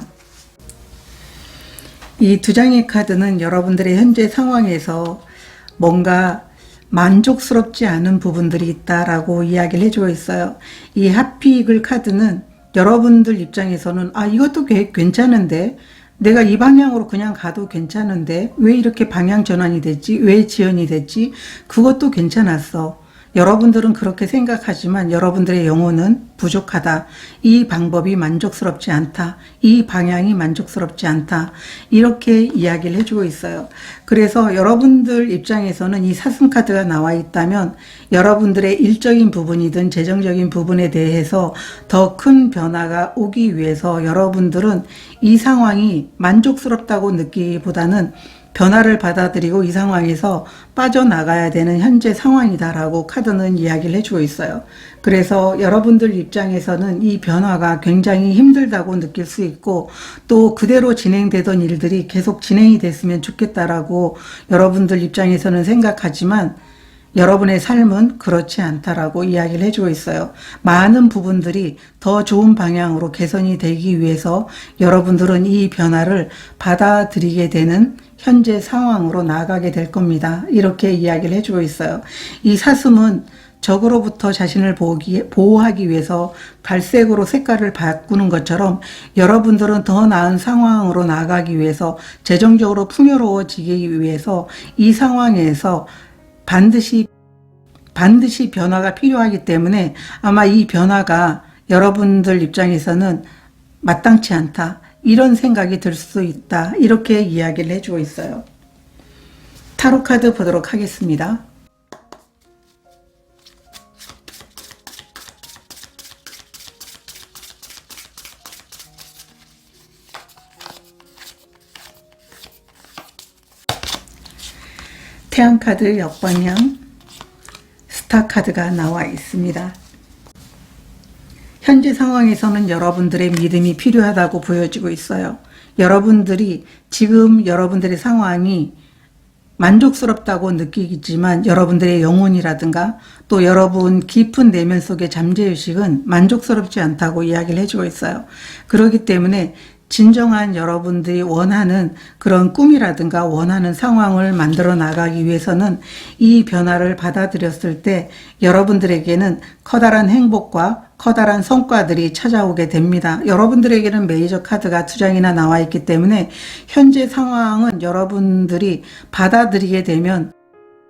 이 두 장의 카드는 여러분들의 현재 상황에서 뭔가 만족스럽지 않은 부분들이 있다라고 이야기를 해주고 있어요. 이 하피글 카드는 여러분들 입장에서는 이것도 괜찮은데, 내가 이 방향으로 그냥 가도 괜찮은데 왜 이렇게 방향 전환이 됐지? 왜 지연이 됐지? 그것도 괜찮았어. 여러분들은 그렇게 생각하지만 여러분들의 영혼은 부족하다. 이 방법이 만족스럽지 않다. 이 방향이 만족스럽지 않다. 이렇게 이야기를 해주고 있어요. 그래서 여러분들 입장에서는 이 사슴 카드가 나와 있다면 여러분들의 일적인 부분이든 재정적인 부분에 대해서 더 큰 변화가 오기 위해서 여러분들은 이 상황이 만족스럽다고 느끼기보다는 변화를 받아들이고 이 상황에서 빠져나가야 되는 현재 상황이다라고 카드는 이야기를 해주고 있어요. 그래서 여러분들 입장에서는 이 변화가 굉장히 힘들다고 느낄 수 있고 또 그대로 진행되던 일들이 계속 진행이 됐으면 좋겠다라고 여러분들 입장에서는 생각하지만 여러분의 삶은 그렇지 않다라고 이야기를 해주고 있어요. 많은 부분들이 더 좋은 방향으로 개선이 되기 위해서 여러분들은 이 변화를 받아들이게 되는 현재 상황으로 나아가게 될 겁니다. 이렇게 이야기를 해주고 있어요. 이 사슴은 적으로부터 자신을 보호하기 위해서 갈색으로 색깔을 바꾸는 것처럼 여러분들은 더 나은 상황으로 나아가기 위해서, 재정적으로 풍요로워지기 위해서 이 상황에서 반드시 변화가 필요하기 때문에 아마 이 변화가 여러분들 입장에서는 마땅치 않다. 이런 생각이 들 수 있다. 이렇게 이야기를 해주고 있어요. 타로 카드 보도록 하겠습니다. 태양 카드 역방향, 스타 카드가 나와 있습니다. 현재 상황에서는 여러분들의 믿음이 필요하다고 보여지고 있어요. 여러분들이 지금 여러분들의 상황이 만족스럽다고 느끼겠지만 여러분들의 영혼이라든가 또 여러분 깊은 내면 속의 잠재의식은 만족스럽지 않다고 이야기를 해주고 있어요. 그렇기 때문에 진정한 여러분들이 원하는 그런 꿈이라든가 원하는 상황을 만들어 나가기 위해서는 이 변화를 받아들였을 때 여러분들에게는 커다란 행복과 커다란 성과들이 찾아오게 됩니다. 여러분들에게는 메이저 카드가 2장이나 나와 있기 때문에 현재 상황은 여러분들이 받아들이게 되면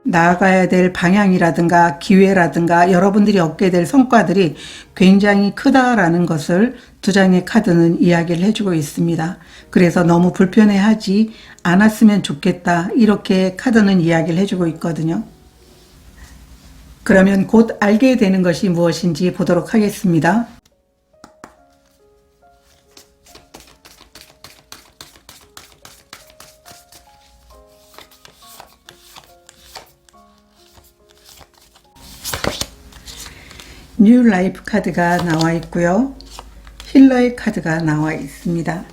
나아가야 될 방향이라든가 기회라든가 여러분들이 얻게 될 성과들이 굉장히 크다라는 것을 2장의 카드는 이야기를 해주고 있습니다. 그래서 너무 불편해하지 않았으면 좋겠다. 이렇게 카드는 이야기를 해주고 있거든요. 그러면 곧 알게 되는 것이 무엇인지 보도록 하겠습니다. 뉴 라이프 카드가 나와 있고요. 힐러의 카드가 나와 있습니다.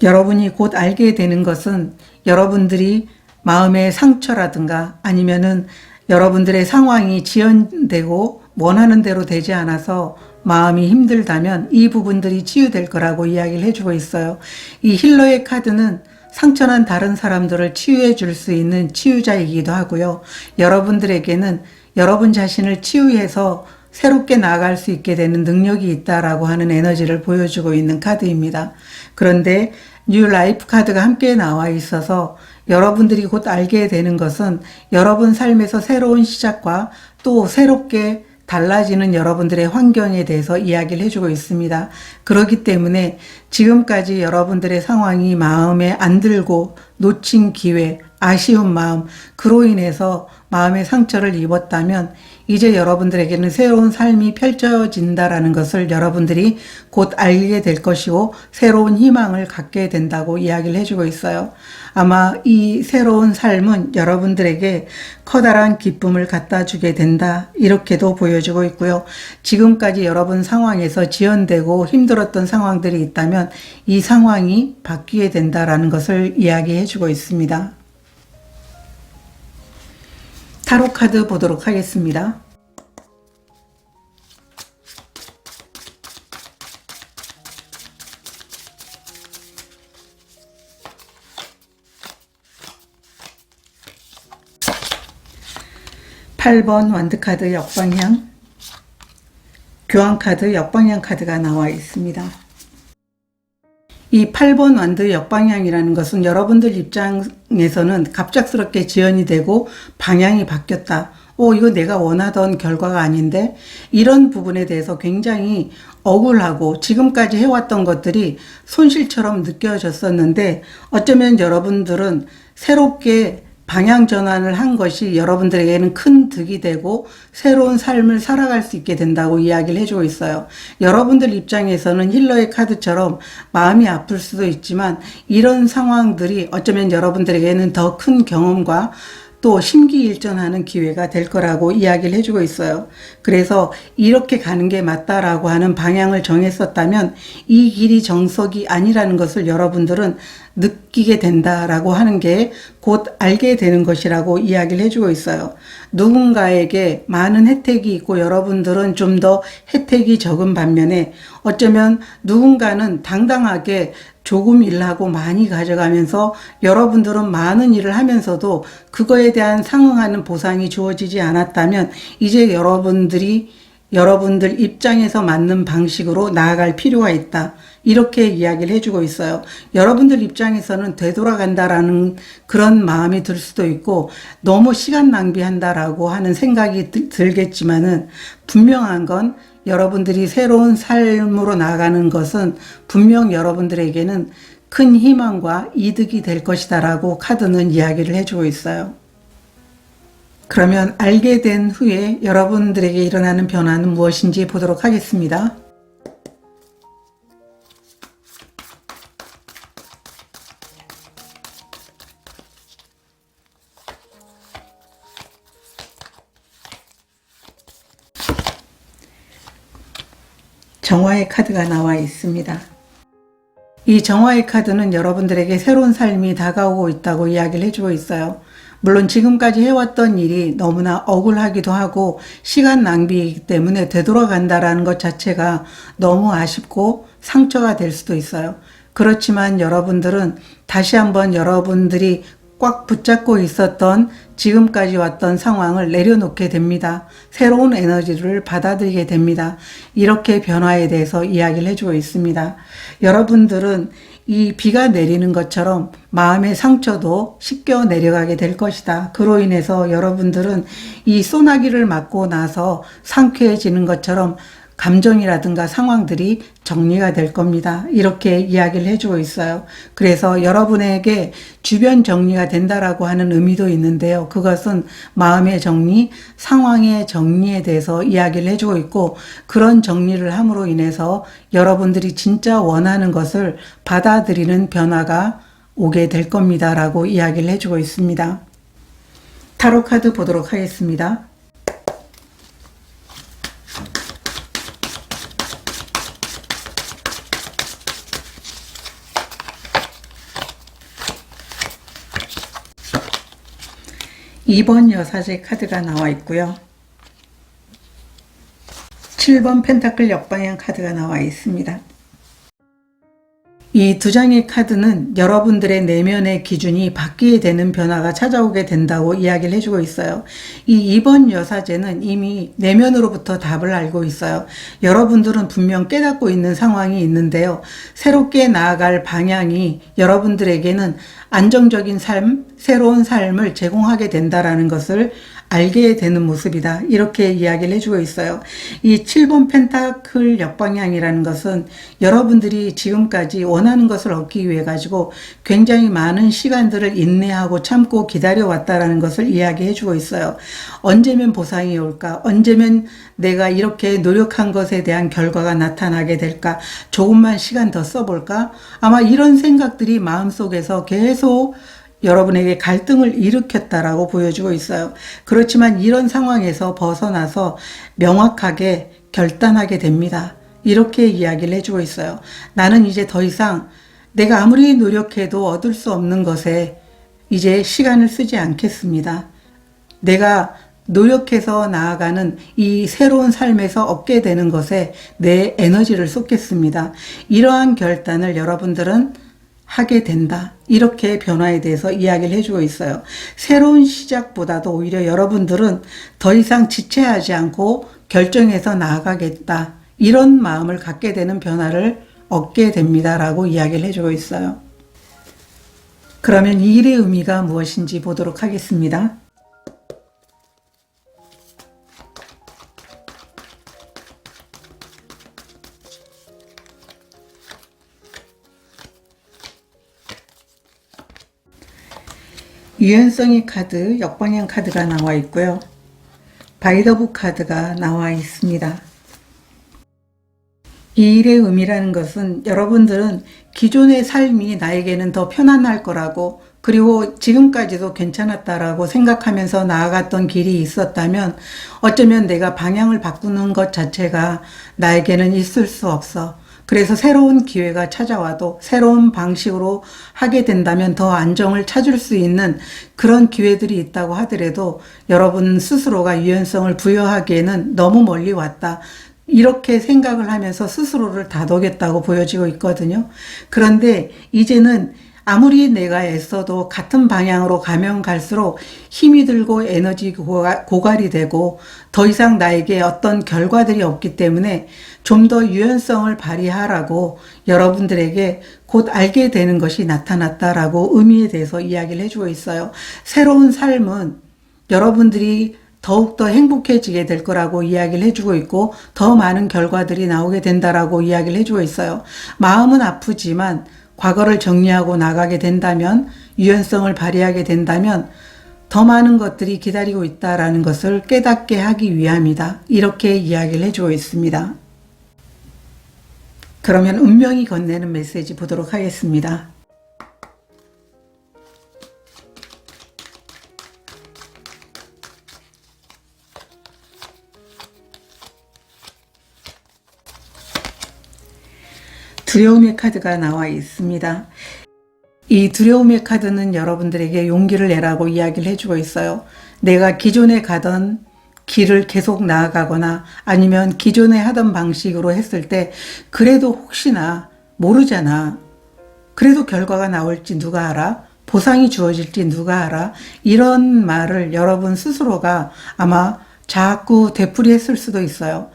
여러분이 곧 알게 되는 것은 여러분들이 마음의 상처라든가 아니면은 여러분들의 상황이 지연되고 원하는 대로 되지 않아서 마음이 힘들다면 이 부분들이 치유될 거라고 이야기를 해주고 있어요. 이 힐러의 카드는 상처난 다른 사람들을 치유해 줄 수 있는 치유자이기도 하고요. 여러분들에게는 여러분 자신을 치유해서 새롭게 나아갈 수 있게 되는 능력이 있다라고 하는 에너지를 보여주고 있는 카드입니다. 그런데 뉴 라이프 카드가 함께 나와 있어서 여러분들이 곧 알게 되는 것은 여러분 삶에서 새로운 시작과 또 새롭게 달라지는 여러분들의 환경에 대해서 이야기를 해주고 있습니다. 그렇기 때문에 지금까지 여러분들의 상황이 마음에 안 들고 놓친 기회, 아쉬운 마음, 그로 인해서 마음의 상처를 입었다면 이제 여러분들에게는 새로운 삶이 펼쳐진다라는 것을 여러분들이 곧 알게 될 것이고 새로운 희망을 갖게 된다고 이야기를 해주고 있어요. 아마 이 새로운 삶은 여러분들에게 커다란 기쁨을 갖다 주게 된다. 이렇게도 보여주고 있고요. 지금까지 여러분 상황에서 지연되고 힘들었던 상황들이 있다면 이 상황이 바뀌게 된다라는 것을 이야기해 주고 있습니다. 타로 카드 보도록 하겠습니다. (8번) 완드카드 역방향, 교환카드 역방향 카드가 나와 있습니다. 이 8번 완드 역방향이라는 것은 여러분들 입장에서는 갑작스럽게 지연이 되고 방향이 바뀌었다. 이거 내가 원하던 결과가 아닌데, 이런 부분에 대해서 굉장히 억울하고 지금까지 해왔던 것들이 손실처럼 느껴졌었는데 어쩌면 여러분들은 새롭게 방향 전환을 한 것이 여러분들에게는 큰 득이 되고 새로운 삶을 살아갈 수 있게 된다고 이야기를 해주고 있어요. 여러분들 입장에서는 힐러의 카드처럼 마음이 아플 수도 있지만 이런 상황들이 어쩌면 여러분들에게는 더 큰 경험과 또 심기일전하는 기회가 될 거라고 이야기를 해주고 있어요. 그래서 이렇게 가는 게 맞다라고 하는 방향을 정했었다면 이 길이 정석이 아니라는 것을 여러분들은 느끼게 된다라고 하는 게 곧 알게 되는 것이라고 이야기를 해주고 있어요. 누군가에게 많은 혜택이 있고 여러분들은 좀 더 혜택이 적은 반면에 어쩌면 누군가는 당당하게 조금 일하고 많이 가져가면서 여러분들은 많은 일을 하면서도 그거에 대한 상응하는 보상이 주어지지 않았다면 이제 여러분들이 여러분들 입장에서 맞는 방식으로 나아갈 필요가 있다. 이렇게 이야기를 해주고 있어요. 여러분들 입장에서는 되돌아간다라는 그런 마음이 들 수도 있고 너무 시간 낭비한다라고 하는 생각이 들겠지만은 분명한 건 여러분들이 새로운 삶으로 나아가는 것은 분명 여러분들에게는 큰 희망과 이득이 될 것이다라고 카드는 이야기를 해주고 있어요. 그러면 알게 된 후에 여러분들에게 일어나는 변화는 무엇인지 보도록 하겠습니다. 정화의 카드가 나와 있습니다. 이 정화의 카드는 여러분들에게 새로운 삶이 다가오고 있다고 이야기를 해주고 있어요. 물론 지금까지 해왔던 일이 너무나 억울하기도 하고 시간 낭비이기 때문에 되돌아간다라는 것 자체가 너무 아쉽고 상처가 될 수도 있어요. 그렇지만 여러분들은 다시 한번 여러분들이 꽉 붙잡고 있었던 지금까지 왔던 상황을 내려놓게 됩니다. 새로운 에너지를 받아들이게 됩니다. 이렇게 변화에 대해서 이야기를 해주고 있습니다. 여러분들은 이 비가 내리는 것처럼 마음의 상처도 씻겨 내려가게 될 것이다. 그로 인해서 여러분들은 이 소나기를 맞고 나서 상쾌해지는 것처럼 감정이라든가 상황들이 정리가 될 겁니다. 이렇게 이야기를 해주고 있어요. 그래서 여러분에게 주변 정리가 된다라고 하는 의미도 있는데요. 그것은 마음의 정리, 상황의 정리에 대해서 이야기를 해주고 있고 그런 정리를 함으로 인해서 여러분들이 진짜 원하는 것을 받아들이는 변화가 오게 될 겁니다. 라고 이야기를 해주고 있습니다. 타로 카드 보도록 하겠습니다. (2번) 여사제 카드가 나와 있고요. 7번 펜타클 역방향 카드가 나와 있습니다. 이 두 장의 카드는 여러분들의 내면의 기준이 바뀌게 되는 변화가 찾아오게 된다고 이야기를 해주고 있어요. 이 2번 여사제는 이미 내면으로부터 답을 알고 있어요. 여러분들은 분명 깨닫고 있는 상황이 있는데요. 새롭게 나아갈 방향이 여러분들에게는 안정적인 삶, 새로운 삶을 제공하게 된다라는 것을 알게 되는 모습이다. 이렇게 이야기를 해주고 있어요. 이 7번 펜타클 역방향이라는 것은 여러분들이 지금까지 원하는 것을 얻기 위해 가지고 굉장히 많은 시간들을 인내하고 참고 기다려왔다라는 것을 이야기해 주고 있어요. 언제면 보상이 올까? 언제면 내가 이렇게 노력한 것에 대한 결과가 나타나게 될까? 조금만 시간 더 써볼까? 아마 이런 생각들이 마음속에서 계속 여러분에게 갈등을 일으켰다라고 보여주고 있어요. 그렇지만 이런 상황에서 벗어나서 명확하게 결단하게 됩니다. 이렇게 이야기를 해주고 있어요. 나는 이제 더 이상 내가 아무리 노력해도 얻을 수 없는 것에 이제 시간을 쓰지 않겠습니다. 내가 노력해서 나아가는 이 새로운 삶에서 얻게 되는 것에 내 에너지를 쏟겠습니다. 이러한 결단을 여러분들은 하게 된다. 이렇게 변화에 대해서 이야기를 해주고 있어요. 새로운 시작보다도 오히려 여러분들은 더 이상 지체하지 않고 결정해서 나아가겠다. 이런 마음을 갖게 되는 변화를 얻게 됩니다. 라고 이야기를 해주고 있어요. 그러면 이 일의 의미가 무엇인지 보도록 하겠습니다. 유연성의 카드, 역방향 카드가 나와 있고요. 바이더북 카드가 나와 있습니다. 이 일의 의미라는 것은 여러분들은 기존의 삶이 나에게는 더 편안할 거라고 그리고 지금까지도 괜찮았다라고 생각하면서 나아갔던 길이 있었다면 어쩌면 내가 방향을 바꾸는 것 자체가 나에게는 있을 수 없어. 그래서 새로운 기회가 찾아와도 새로운 방식으로 하게 된다면 더 안정을 찾을 수 있는 그런 기회들이 있다고 하더라도 여러분 스스로가 유연성을 부여하기에는 너무 멀리 왔다. 이렇게 생각을 하면서 스스로를 다독였다고 보여지고 있거든요. 그런데 이제는 아무리 내가 애써도 같은 방향으로 가면 갈수록 힘이 들고 에너지 고갈이 되고 더 이상 나에게 어떤 결과들이 없기 때문에 좀 더 유연성을 발휘하라고 여러분들에게 곧 알게 되는 것이 나타났다라고 의미에 대해서 이야기를 해주고 있어요. 새로운 삶은 여러분들이 더욱더 행복해지게 될 거라고 이야기를 해주고 있고 더 많은 결과들이 나오게 된다라고 이야기를 해주고 있어요. 마음은 아프지만 과거를 정리하고 나가게 된다면, 유연성을 발휘하게 된다면 더 많은 것들이 기다리고 있다라는 것을 깨닫게 하기 위함이다. 이렇게 이야기를 해주고 있습니다. 그러면 운명이 건네는 메시지 보도록 하겠습니다. 두려움의 카드가 나와 있습니다. 이 두려움의 카드는 여러분들에게 용기를 내라고 이야기를 해주고 있어요. 내가 기존에 가던 길을 계속 나아가거나 아니면 기존에 하던 방식으로 했을 때 그래도 혹시나 모르잖아. 그래도 결과가 나올지 누가 알아? 보상이 주어질지 누가 알아? 이런 말을 여러분 스스로가 아마 자꾸 되풀이했을 수도 있어요.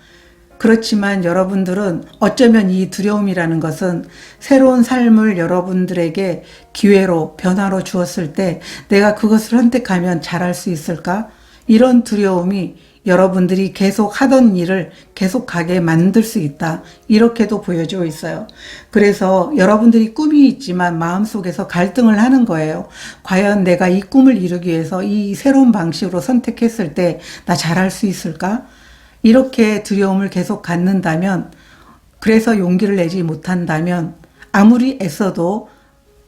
그렇지만 여러분들은 어쩌면 이 두려움이라는 것은 새로운 삶을 여러분들에게 기회로, 변화로 주었을 때 내가 그것을 선택하면 잘할 수 있을까? 이런 두려움이 여러분들이 계속 하던 일을 계속하게 만들 수 있다. 이렇게도 보여지고 있어요. 그래서 여러분들이 꿈이 있지만 마음속에서 갈등을 하는 거예요. 과연 내가 이 꿈을 이루기 위해서 이 새로운 방식으로 선택했을 때 나 잘할 수 있을까? 이렇게 두려움을 계속 갖는다면, 그래서 용기를 내지 못한다면 아무리 애써도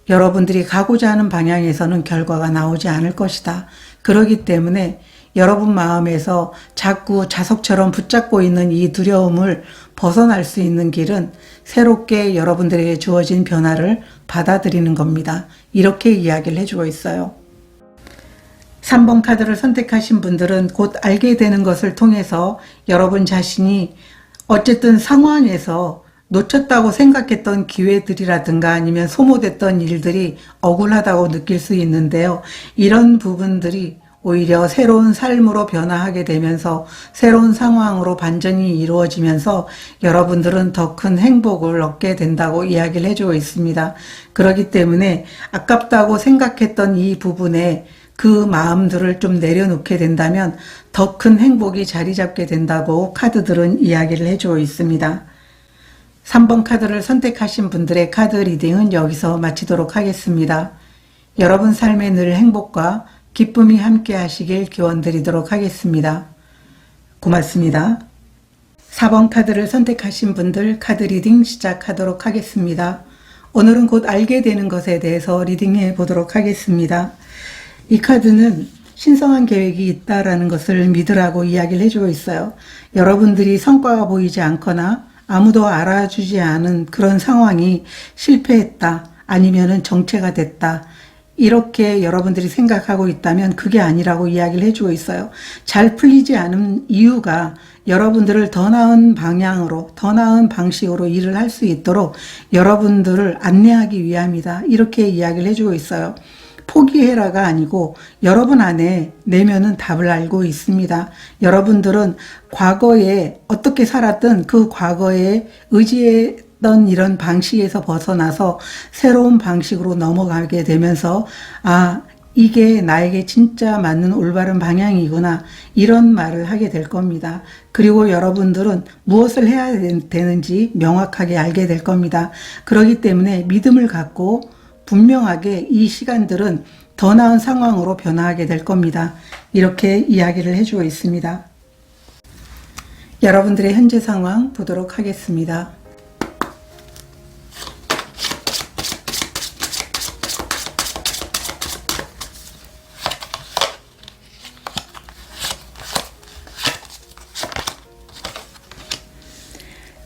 여러분들이 가고자 하는 방향에서는 결과가 나오지 않을 것이다. 그렇기 때문에 여러분 마음에서 자꾸 자석처럼 붙잡고 있는 이 두려움을 벗어날 수 있는 길은 새롭게 여러분들에게 주어진 변화를 받아들이는 겁니다. 이렇게 이야기를 해주고 있어요. 3번 카드를 선택하신 분들은 곧 알게 되는 것을 통해서 여러분 자신이 어쨌든 상황에서 놓쳤다고 생각했던 기회들이라든가 아니면 소모됐던 일들이 억울하다고 느낄 수 있는데요. 이런 부분들이 오히려 새로운 삶으로 변화하게 되면서 새로운 상황으로 반전이 이루어지면서 여러분들은 더 큰 행복을 얻게 된다고 이야기를 해주고 있습니다. 그렇기 때문에 아깝다고 생각했던 이 부분에 그 마음들을 좀 내려놓게 된다면 더 큰 행복이 자리 잡게 된다고 카드들은 이야기를 해주고 있습니다. 3번 카드를 선택하신 분들의 카드 리딩은 여기서 마치도록 하겠습니다. 여러분 삶에 늘 행복과 기쁨이 함께 하시길 기원드리도록 하겠습니다. 고맙습니다. 4번 카드를 선택하신 분들 카드 리딩 시작하도록 하겠습니다. 오늘은 곧 알게 되는 것에 대해서 리딩해 보도록 하겠습니다. 이 카드는 신성한 계획이 있다라는 것을 믿으라고 이야기를 해주고 있어요. 여러분들이 성과가 보이지 않거나 아무도 알아주지 않은 그런 상황이 실패했다, 아니면은 정체가 됐다, 이렇게 여러분들이 생각하고 있다면 그게 아니라고 이야기를 해주고 있어요. 잘 풀리지 않은 이유가 여러분들을 더 나은 방향으로, 더 나은 방식으로 일을 할 수 있도록 여러분들을 안내하기 위함이다. 이렇게 이야기를 해주고 있어요. 포기해라가 아니고 여러분 안에 내면은 답을 알고 있습니다. 여러분들은 과거에 어떻게 살았든 그 과거에 의지했던 이런 방식에서 벗어나서 새로운 방식으로 넘어가게 되면서 이게 나에게 진짜 맞는 올바른 방향이구나, 이런 말을 하게 될 겁니다. 그리고 여러분들은 무엇을 해야 되는지 명확하게 알게 될 겁니다. 그렇기 때문에 믿음을 갖고 분명하게 이 시간들은 더 나은 상황으로 변화하게 될 겁니다. 이렇게 이야기를 해주고 있습니다. 여러분들의 현재 상황 보도록 하겠습니다.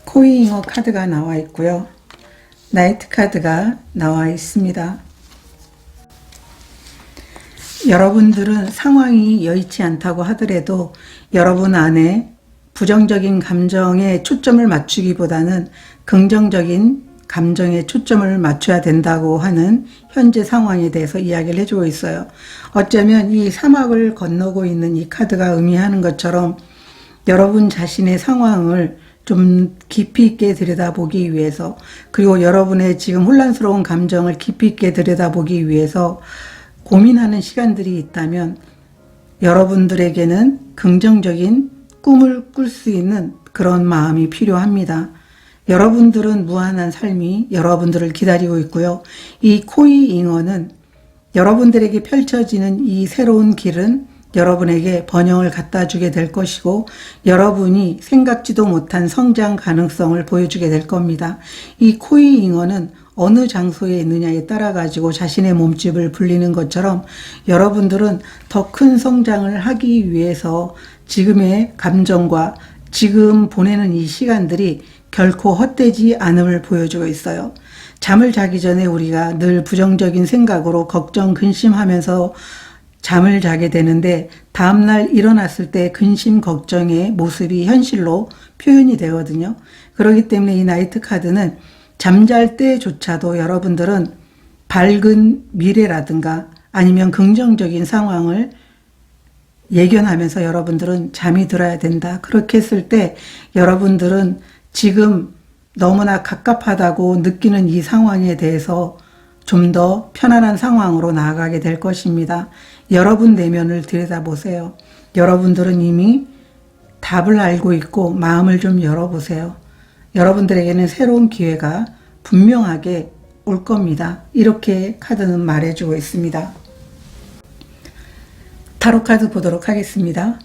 코이잉어 카드가 나와 있고요. 나이트 카드가 나와 있습니다. 여러분들은 상황이 여의치 않다고 하더라도 여러분 안에 부정적인 감정에 초점을 맞추기보다는 긍정적인 감정에 초점을 맞춰야 된다고 하는 현재 상황에 대해서 이야기를 해주고 있어요. 어쩌면 이 사막을 건너고 있는 이 카드가 의미하는 것처럼 여러분 자신의 상황을 좀 깊이 있게 들여다보기 위해서, 그리고 여러분의 지금 혼란스러운 감정을 깊이 있게 들여다보기 위해서 고민하는 시간들이 있다면 여러분들에게는 긍정적인 꿈을 꿀 수 있는 그런 마음이 필요합니다. 여러분들은 무한한 삶이 여러분들을 기다리고 있고요. 이 코이 잉어는 여러분들에게 펼쳐지는 이 새로운 길은 여러분에게 번영을 갖다 주게 될 것이고, 여러분이 생각지도 못한 성장 가능성을 보여주게 될 겁니다. 이 코이 잉어는 어느 장소에 있느냐에 따라 가지고 자신의 몸집을 불리는 것처럼 여러분들은 더 큰 성장을 하기 위해서 지금의 감정과 지금 보내는 이 시간들이 결코 헛되지 않음을 보여주고 있어요. 잠을 자기 전에 우리가 늘 부정적인 생각으로 걱정, 근심하면서 잠을 자게 되는데 다음날 일어났을 때 근심, 걱정의 모습이 현실로 표현이 되거든요. 그렇기 때문에 이 나이트 카드는 잠잘 때조차도 여러분들은 밝은 미래라든가 아니면 긍정적인 상황을 예견하면서 여러분들은 잠이 들어야 된다. 그렇게 했을 때 여러분들은 지금 너무나 갑갑하다고 느끼는 이 상황에 대해서 좀 더 편안한 상황으로 나아가게 될 것입니다. 여러분 내면을 들여다보세요. 여러분들은 이미 답을 알고 있고 마음을 좀 열어보세요. 여러분들에게는 새로운 기회가 분명하게 올 겁니다. 이렇게 카드는 말해주고 있습니다. 타로 카드 보도록 하겠습니다.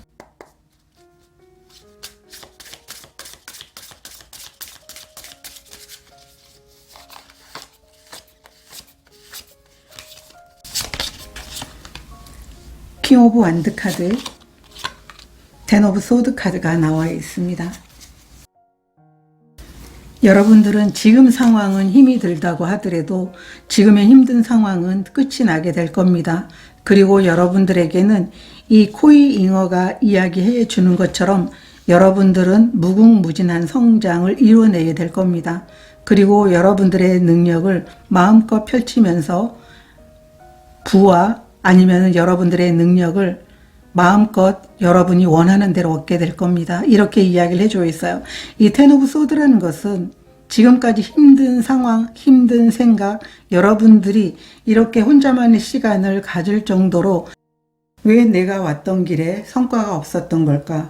킹 오브 완드 카드, 텐 오브 소드 카드가 나와 있습니다. 여러분들은 지금 상황은 힘이 들다고 하더라도 지금의 힘든 상황은 끝이 나게 될 겁니다. 그리고 여러분들에게는 이 코이 잉어가 이야기해 주는 것처럼 여러분들은 무궁무진한 성장을 이뤄내게 될 겁니다. 그리고 여러분들의 능력을 마음껏 펼치면서 부와 아니면 여러분들의 능력을 마음껏 여러분이 원하는 대로 얻게 될 겁니다. 이렇게 이야기를 해주고 있어요. 이 텐 오브 소드라는 것은 지금까지 힘든 상황, 힘든 생각, 여러분들이 이렇게 혼자만의 시간을 가질 정도로 왜 내가 왔던 길에 성과가 없었던 걸까?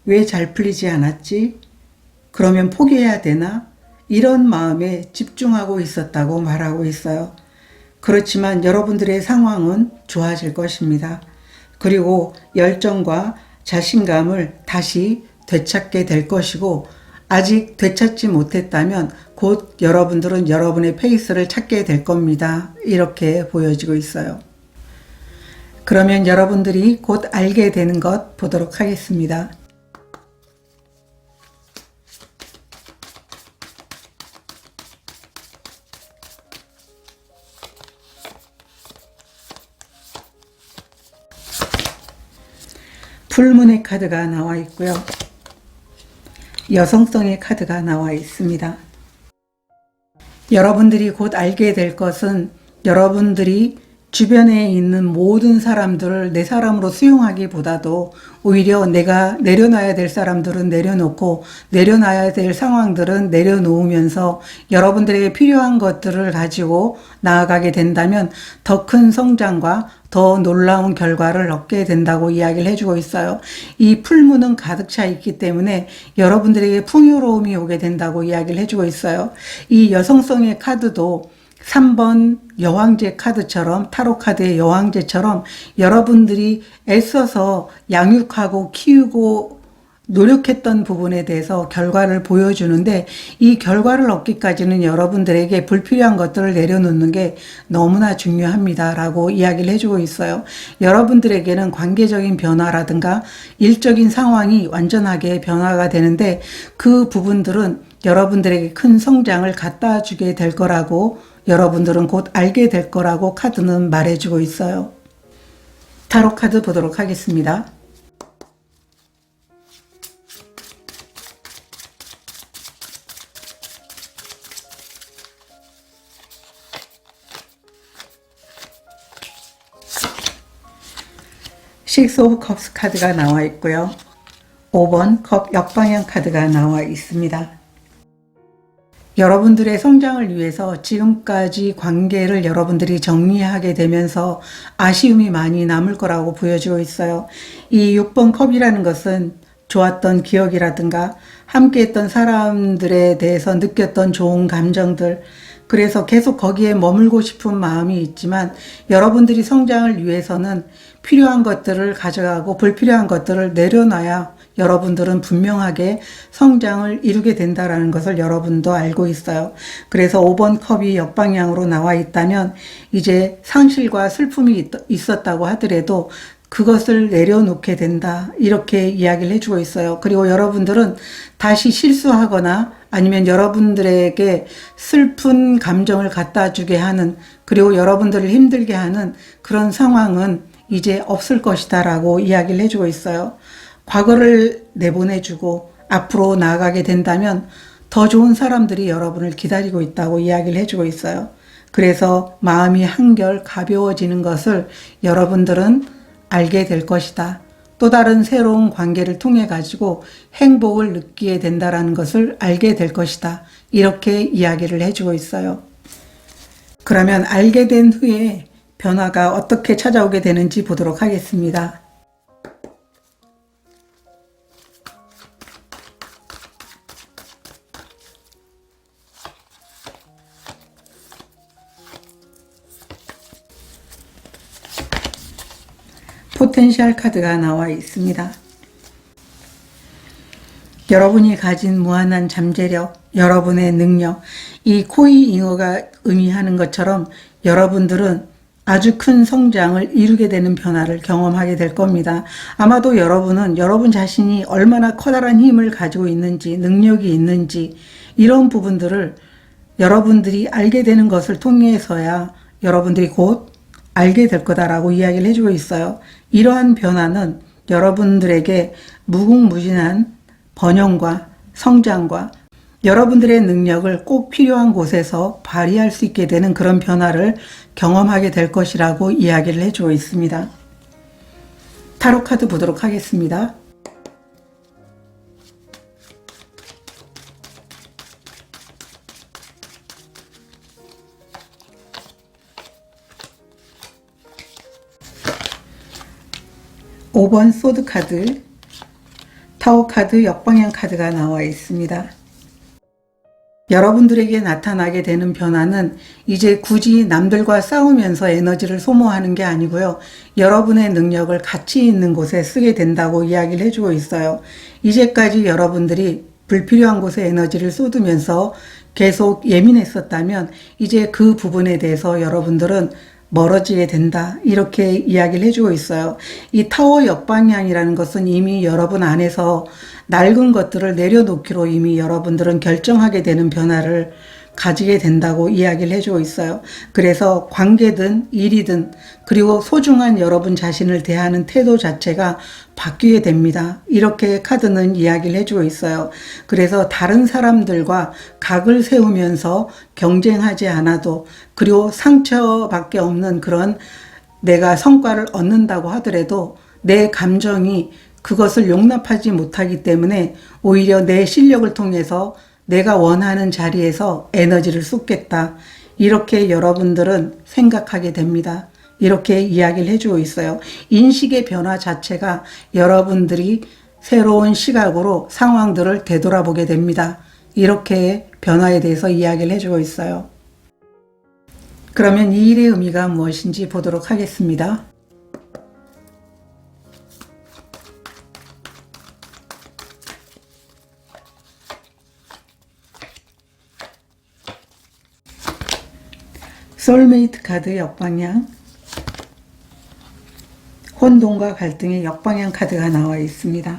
왜 잘 풀리지 않았지? 그러면 포기해야 되나? 이런 마음에 집중하고 있었다고 말하고 있어요. 그렇지만 여러분들의 상황은 좋아질 것입니다. 그리고 열정과 자신감을 다시 되찾게 될 것이고, 아직 되찾지 못했다면 곧 여러분들은 여러분의 페이스를 찾게 될 겁니다. 이렇게 보여지고 있어요. 그러면 여러분들이 곧 알게 되는 것 보도록 하겠습니다. 풀문의 카드가 나와 있고요. 여성성의 카드가 나와 있습니다. 여러분들이 곧 알게 될 것은 여러분들이 주변에 있는 모든 사람들을 내 사람으로 수용하기보다도 오히려 내가 내려놔야 될 사람들은 내려놓고 내려놔야 될 상황들은 내려놓으면서 여러분들에게 필요한 것들을 가지고 나아가게 된다면 더 큰 성장과 더 놀라운 결과를 얻게 된다고 이야기를 해주고 있어요. 이 풀무는 가득 차 있기 때문에 여러분들에게 풍요로움이 오게 된다고 이야기를 해주고 있어요. 이 여성성의 카드도 3번 여왕제 카드처럼, 타로 카드의 여왕제처럼 여러분들이 애써서 양육하고 키우고 노력했던 부분에 대해서 결과를 보여주는데, 이 결과를 얻기까지는 여러분들에게 불필요한 것들을 내려놓는 게 너무나 중요합니다 라고 이야기를 해주고 있어요. 여러분들에게는 관계적인 변화라든가 일적인 상황이 완전하게 변화가 되는데 그 부분들은 여러분들에게 큰 성장을 갖다 주게 될 거라고, 여러분들은 곧 알게 될 거라고 카드는 말해주고 있어요. 타로 카드 보도록 하겠습니다. 식스 오브 컵스 카드가 나와 있고요. 5번 컵 역방향 카드가 나와 있습니다. 여러분들의 성장을 위해서 지금까지 관계를 여러분들이 정리하게 되면서 아쉬움이 많이 남을 거라고 보여지고 있어요. 이 6번 컵이라는 것은 좋았던 기억이라든가 함께 했던 사람들에 대해서 느꼈던 좋은 감정들, 그래서 계속 거기에 머물고 싶은 마음이 있지만 여러분들이 성장을 위해서는 필요한 것들을 가져가고 불필요한 것들을 내려놔야 여러분들은 분명하게 성장을 이루게 된다는 것을 여러분도 알고 있어요. 그래서 5번 컵이 역방향으로 나와 있다면 이제 상실과 슬픔이 있었다고 하더라도 그것을 내려놓게 된다, 이렇게 이야기를 해주고 있어요. 그리고 여러분들은 다시 실수하거나 아니면 여러분들에게 슬픈 감정을 갖다 주게 하는, 그리고 여러분들을 힘들게 하는 그런 상황은 이제 없을 것이다 라고 이야기를 해주고 있어요. 과거를 내보내주고 앞으로 나아가게 된다면 더 좋은 사람들이 여러분을 기다리고 있다고 이야기를 해주고 있어요. 그래서 마음이 한결 가벼워지는 것을 여러분들은 알게 될 것이다. 또 다른 새로운 관계를 통해 가지고 행복을 느끼게 된다는 것을 알게 될 것이다. 이렇게 이야기를 해주고 있어요. 그러면 알게 된 후에 변화가 어떻게 찾아오게 되는지 보도록 하겠습니다. 포텐셜 카드가 나와 있습니다. 여러분이 가진 무한한 잠재력, 여러분의 능력, 이 코이 잉어가 의미하는 것처럼 여러분들은 아주 큰 성장을 이루게 되는 변화를 경험하게 될 겁니다. 아마도 여러분은 여러분 자신이 얼마나 커다란 힘을 가지고 있는지, 능력이 있는지, 이런 부분들을 여러분들이 알게 되는 것을 통해서야 여러분들이 곧 알게 될 거다라고 이야기를 해주고 있어요. 이러한 변화는 여러분들에게 무궁무진한 번영과 성장과 여러분들의 능력을 꼭 필요한 곳에서 발휘할 수 있게 되는 그런 변화를 경험하게 될 것이라고 이야기를 해주고 있습니다. 타로 카드 보도록 하겠습니다. (5번) 소드 카드, 타워 카드, 역방향 카드가 나와 있습니다. 여러분들에게 나타나게 되는 변화는 이제 굳이 남들과 싸우면서 에너지를 소모하는 게 아니고요. 여러분의 능력을 가치 있는 곳에 쓰게 된다고 이야기를 해주고 있어요. 이제까지 여러분들이 불필요한 곳에 에너지를 쏟으면서 계속 예민했었다면 이제 그 부분에 대해서 여러분들은 멀어지게 된다, 이렇게 이야기를 해주고 있어요. 이 타워 역방향이라는 것은 이미 여러분 안에서 낡은 것들을 내려놓기로 이미 여러분들은 결정하게 되는 변화를 가지게 된다고 이야기를 해주고 있어요. 그래서 관계든 일이든 그리고 소중한 여러분 자신을 대하는 태도 자체가 바뀌게 됩니다. 이렇게 카드는 이야기를 해주고 있어요. 그래서 다른 사람들과 각을 세우면서 경쟁하지 않아도, 그리고 상처밖에 없는 그런 내가 성과를 얻는다고 하더라도 내 감정이 그것을 용납하지 못하기 때문에 오히려 내 실력을 통해서 내가 원하는 자리에서 에너지를 쏟겠다, 이렇게 여러분들은 생각하게 됩니다. 이렇게 이야기를 해주고 있어요. 인식의 변화 자체가 여러분들이 새로운 시각으로 상황들을 되돌아보게 됩니다. 이렇게 변화에 대해서 이야기를 해주고 있어요. 그러면 이 일의 의미가 무엇인지 보도록 하겠습니다. 소울메이트 카드 역방향, 혼돈과 갈등의 역방향 카드가 나와 있습니다.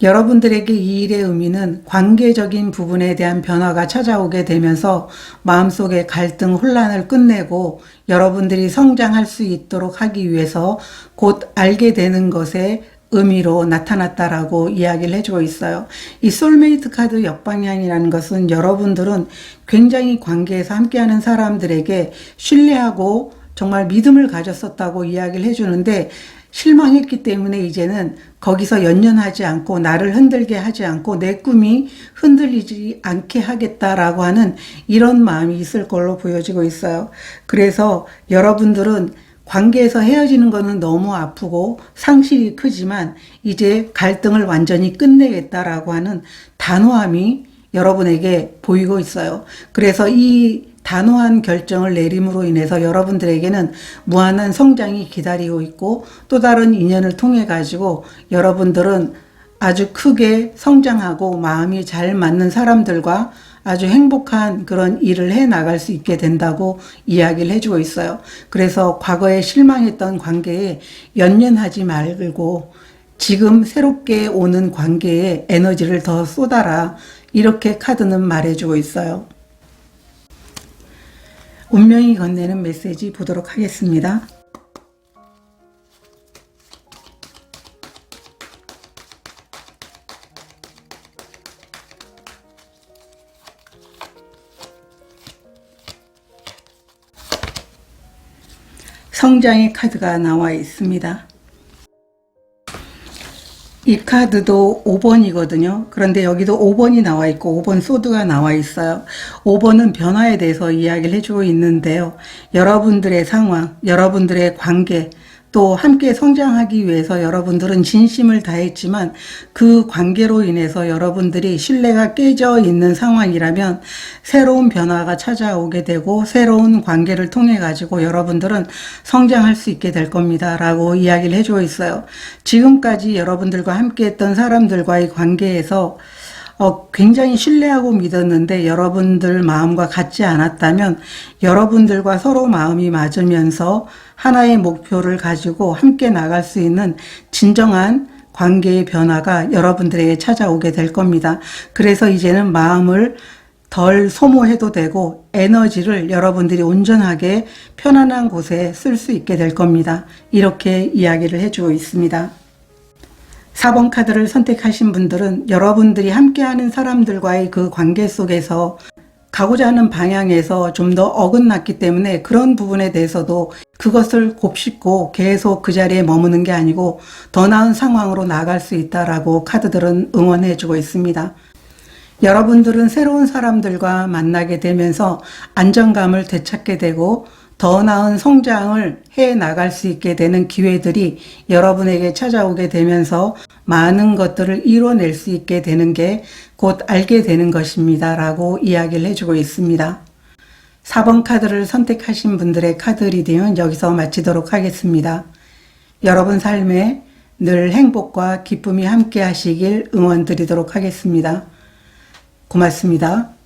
여러분들에게 이 일의 의미는 관계적인 부분에 대한 변화가 찾아오게 되면서 마음속의 갈등, 혼란을 끝내고 여러분들이 성장할 수 있도록 하기 위해서 곧 알게 되는 것에 의미로 나타났다라고 이야기를 해주고 있어요. 이 소울메이트 카드 역방향이라는 것은 여러분들은 굉장히 관계에서 함께하는 사람들에게 신뢰하고 정말 믿음을 가졌었다고 이야기를 해주는데 실망했기 때문에 이제는 거기서 연연하지 않고 나를 흔들게 하지 않고 내 꿈이 흔들리지 않게 하겠다라고 하는 이런 마음이 있을 걸로 보여지고 있어요. 그래서 여러분들은 관계에서 헤어지는 거는 너무 아프고 상실이 크지만 이제 갈등을 완전히 끝내겠다라고 하는 단호함이 여러분에게 보이고 있어요. 그래서 이 단호한 결정을 내림으로 인해서 여러분들에게는 무한한 성장이 기다리고 있고 또 다른 인연을 통해 가지고 여러분들은 아주 크게 성장하고 마음이 잘 맞는 사람들과 아주 행복한 그런 일을 해 나갈 수 있게 된다고 이야기를 해주고 있어요. 그래서 과거에 실망했던 관계에 연연하지 말고 지금 새롭게 오는 관계에 에너지를 더 쏟아라. 이렇게 카드는 말해주고 있어요. 운명이 건네는 메시지 보도록 하겠습니다. 성장의 카드가 나와 있습니다. 이 카드도 5번이거든요. 그런데 여기도 5번이 나와 있고 5번 소드가 나와 있어요. 5번은 변화에 대해서 이야기를 해주고 있는데요. 여러분들의 상황, 여러분들의 관계, 또 함께 성장하기 위해서 여러분들은 진심을 다했지만 그 관계로 인해서 여러분들이 신뢰가 깨져 있는 상황이라면 새로운 변화가 찾아오게 되고 새로운 관계를 통해 가지고 여러분들은 성장할 수 있게 될 겁니다 라고 이야기를 해주고 있어요. 지금까지 여러분들과 함께 했던 사람들과의 관계에서 굉장히 신뢰하고 믿었는데 여러분들 마음과 같지 않았다면 여러분들과 서로 마음이 맞으면서 하나의 목표를 가지고 함께 나갈 수 있는 진정한 관계의 변화가 여러분들에게 찾아오게 될 겁니다. 그래서 이제는 마음을 덜 소모해도 되고 에너지를 여러분들이 온전하게 편안한 곳에 쓸 수 있게 될 겁니다. 이렇게 이야기를 해주고 있습니다. 4번 카드를 선택하신 분들은 여러분들이 함께하는 사람들과의 그 관계 속에서 가고자 하는 방향에서 좀 더 어긋났기 때문에 그런 부분에 대해서도 그것을 곱씹고 계속 그 자리에 머무는 게 아니고 더 나은 상황으로 나갈 수 있다라고 카드들은 응원해 주고 있습니다. 여러분들은 새로운 사람들과 만나게 되면서 안정감을 되찾게 되고 더 나은 성장을 해 나갈 수 있게 되는 기회들이 여러분에게 찾아오게 되면서 많은 것들을 이뤄낼 수 있게 되는 게 곧 알게 되는 것입니다 라고 이야기를 해주고 있습니다. 4번 카드를 선택하신 분들의 카드 리딩은 여기서 마치도록 하겠습니다. 여러분 삶에 늘 행복과 기쁨이 함께 하시길 응원 드리도록 하겠습니다. 고맙습니다.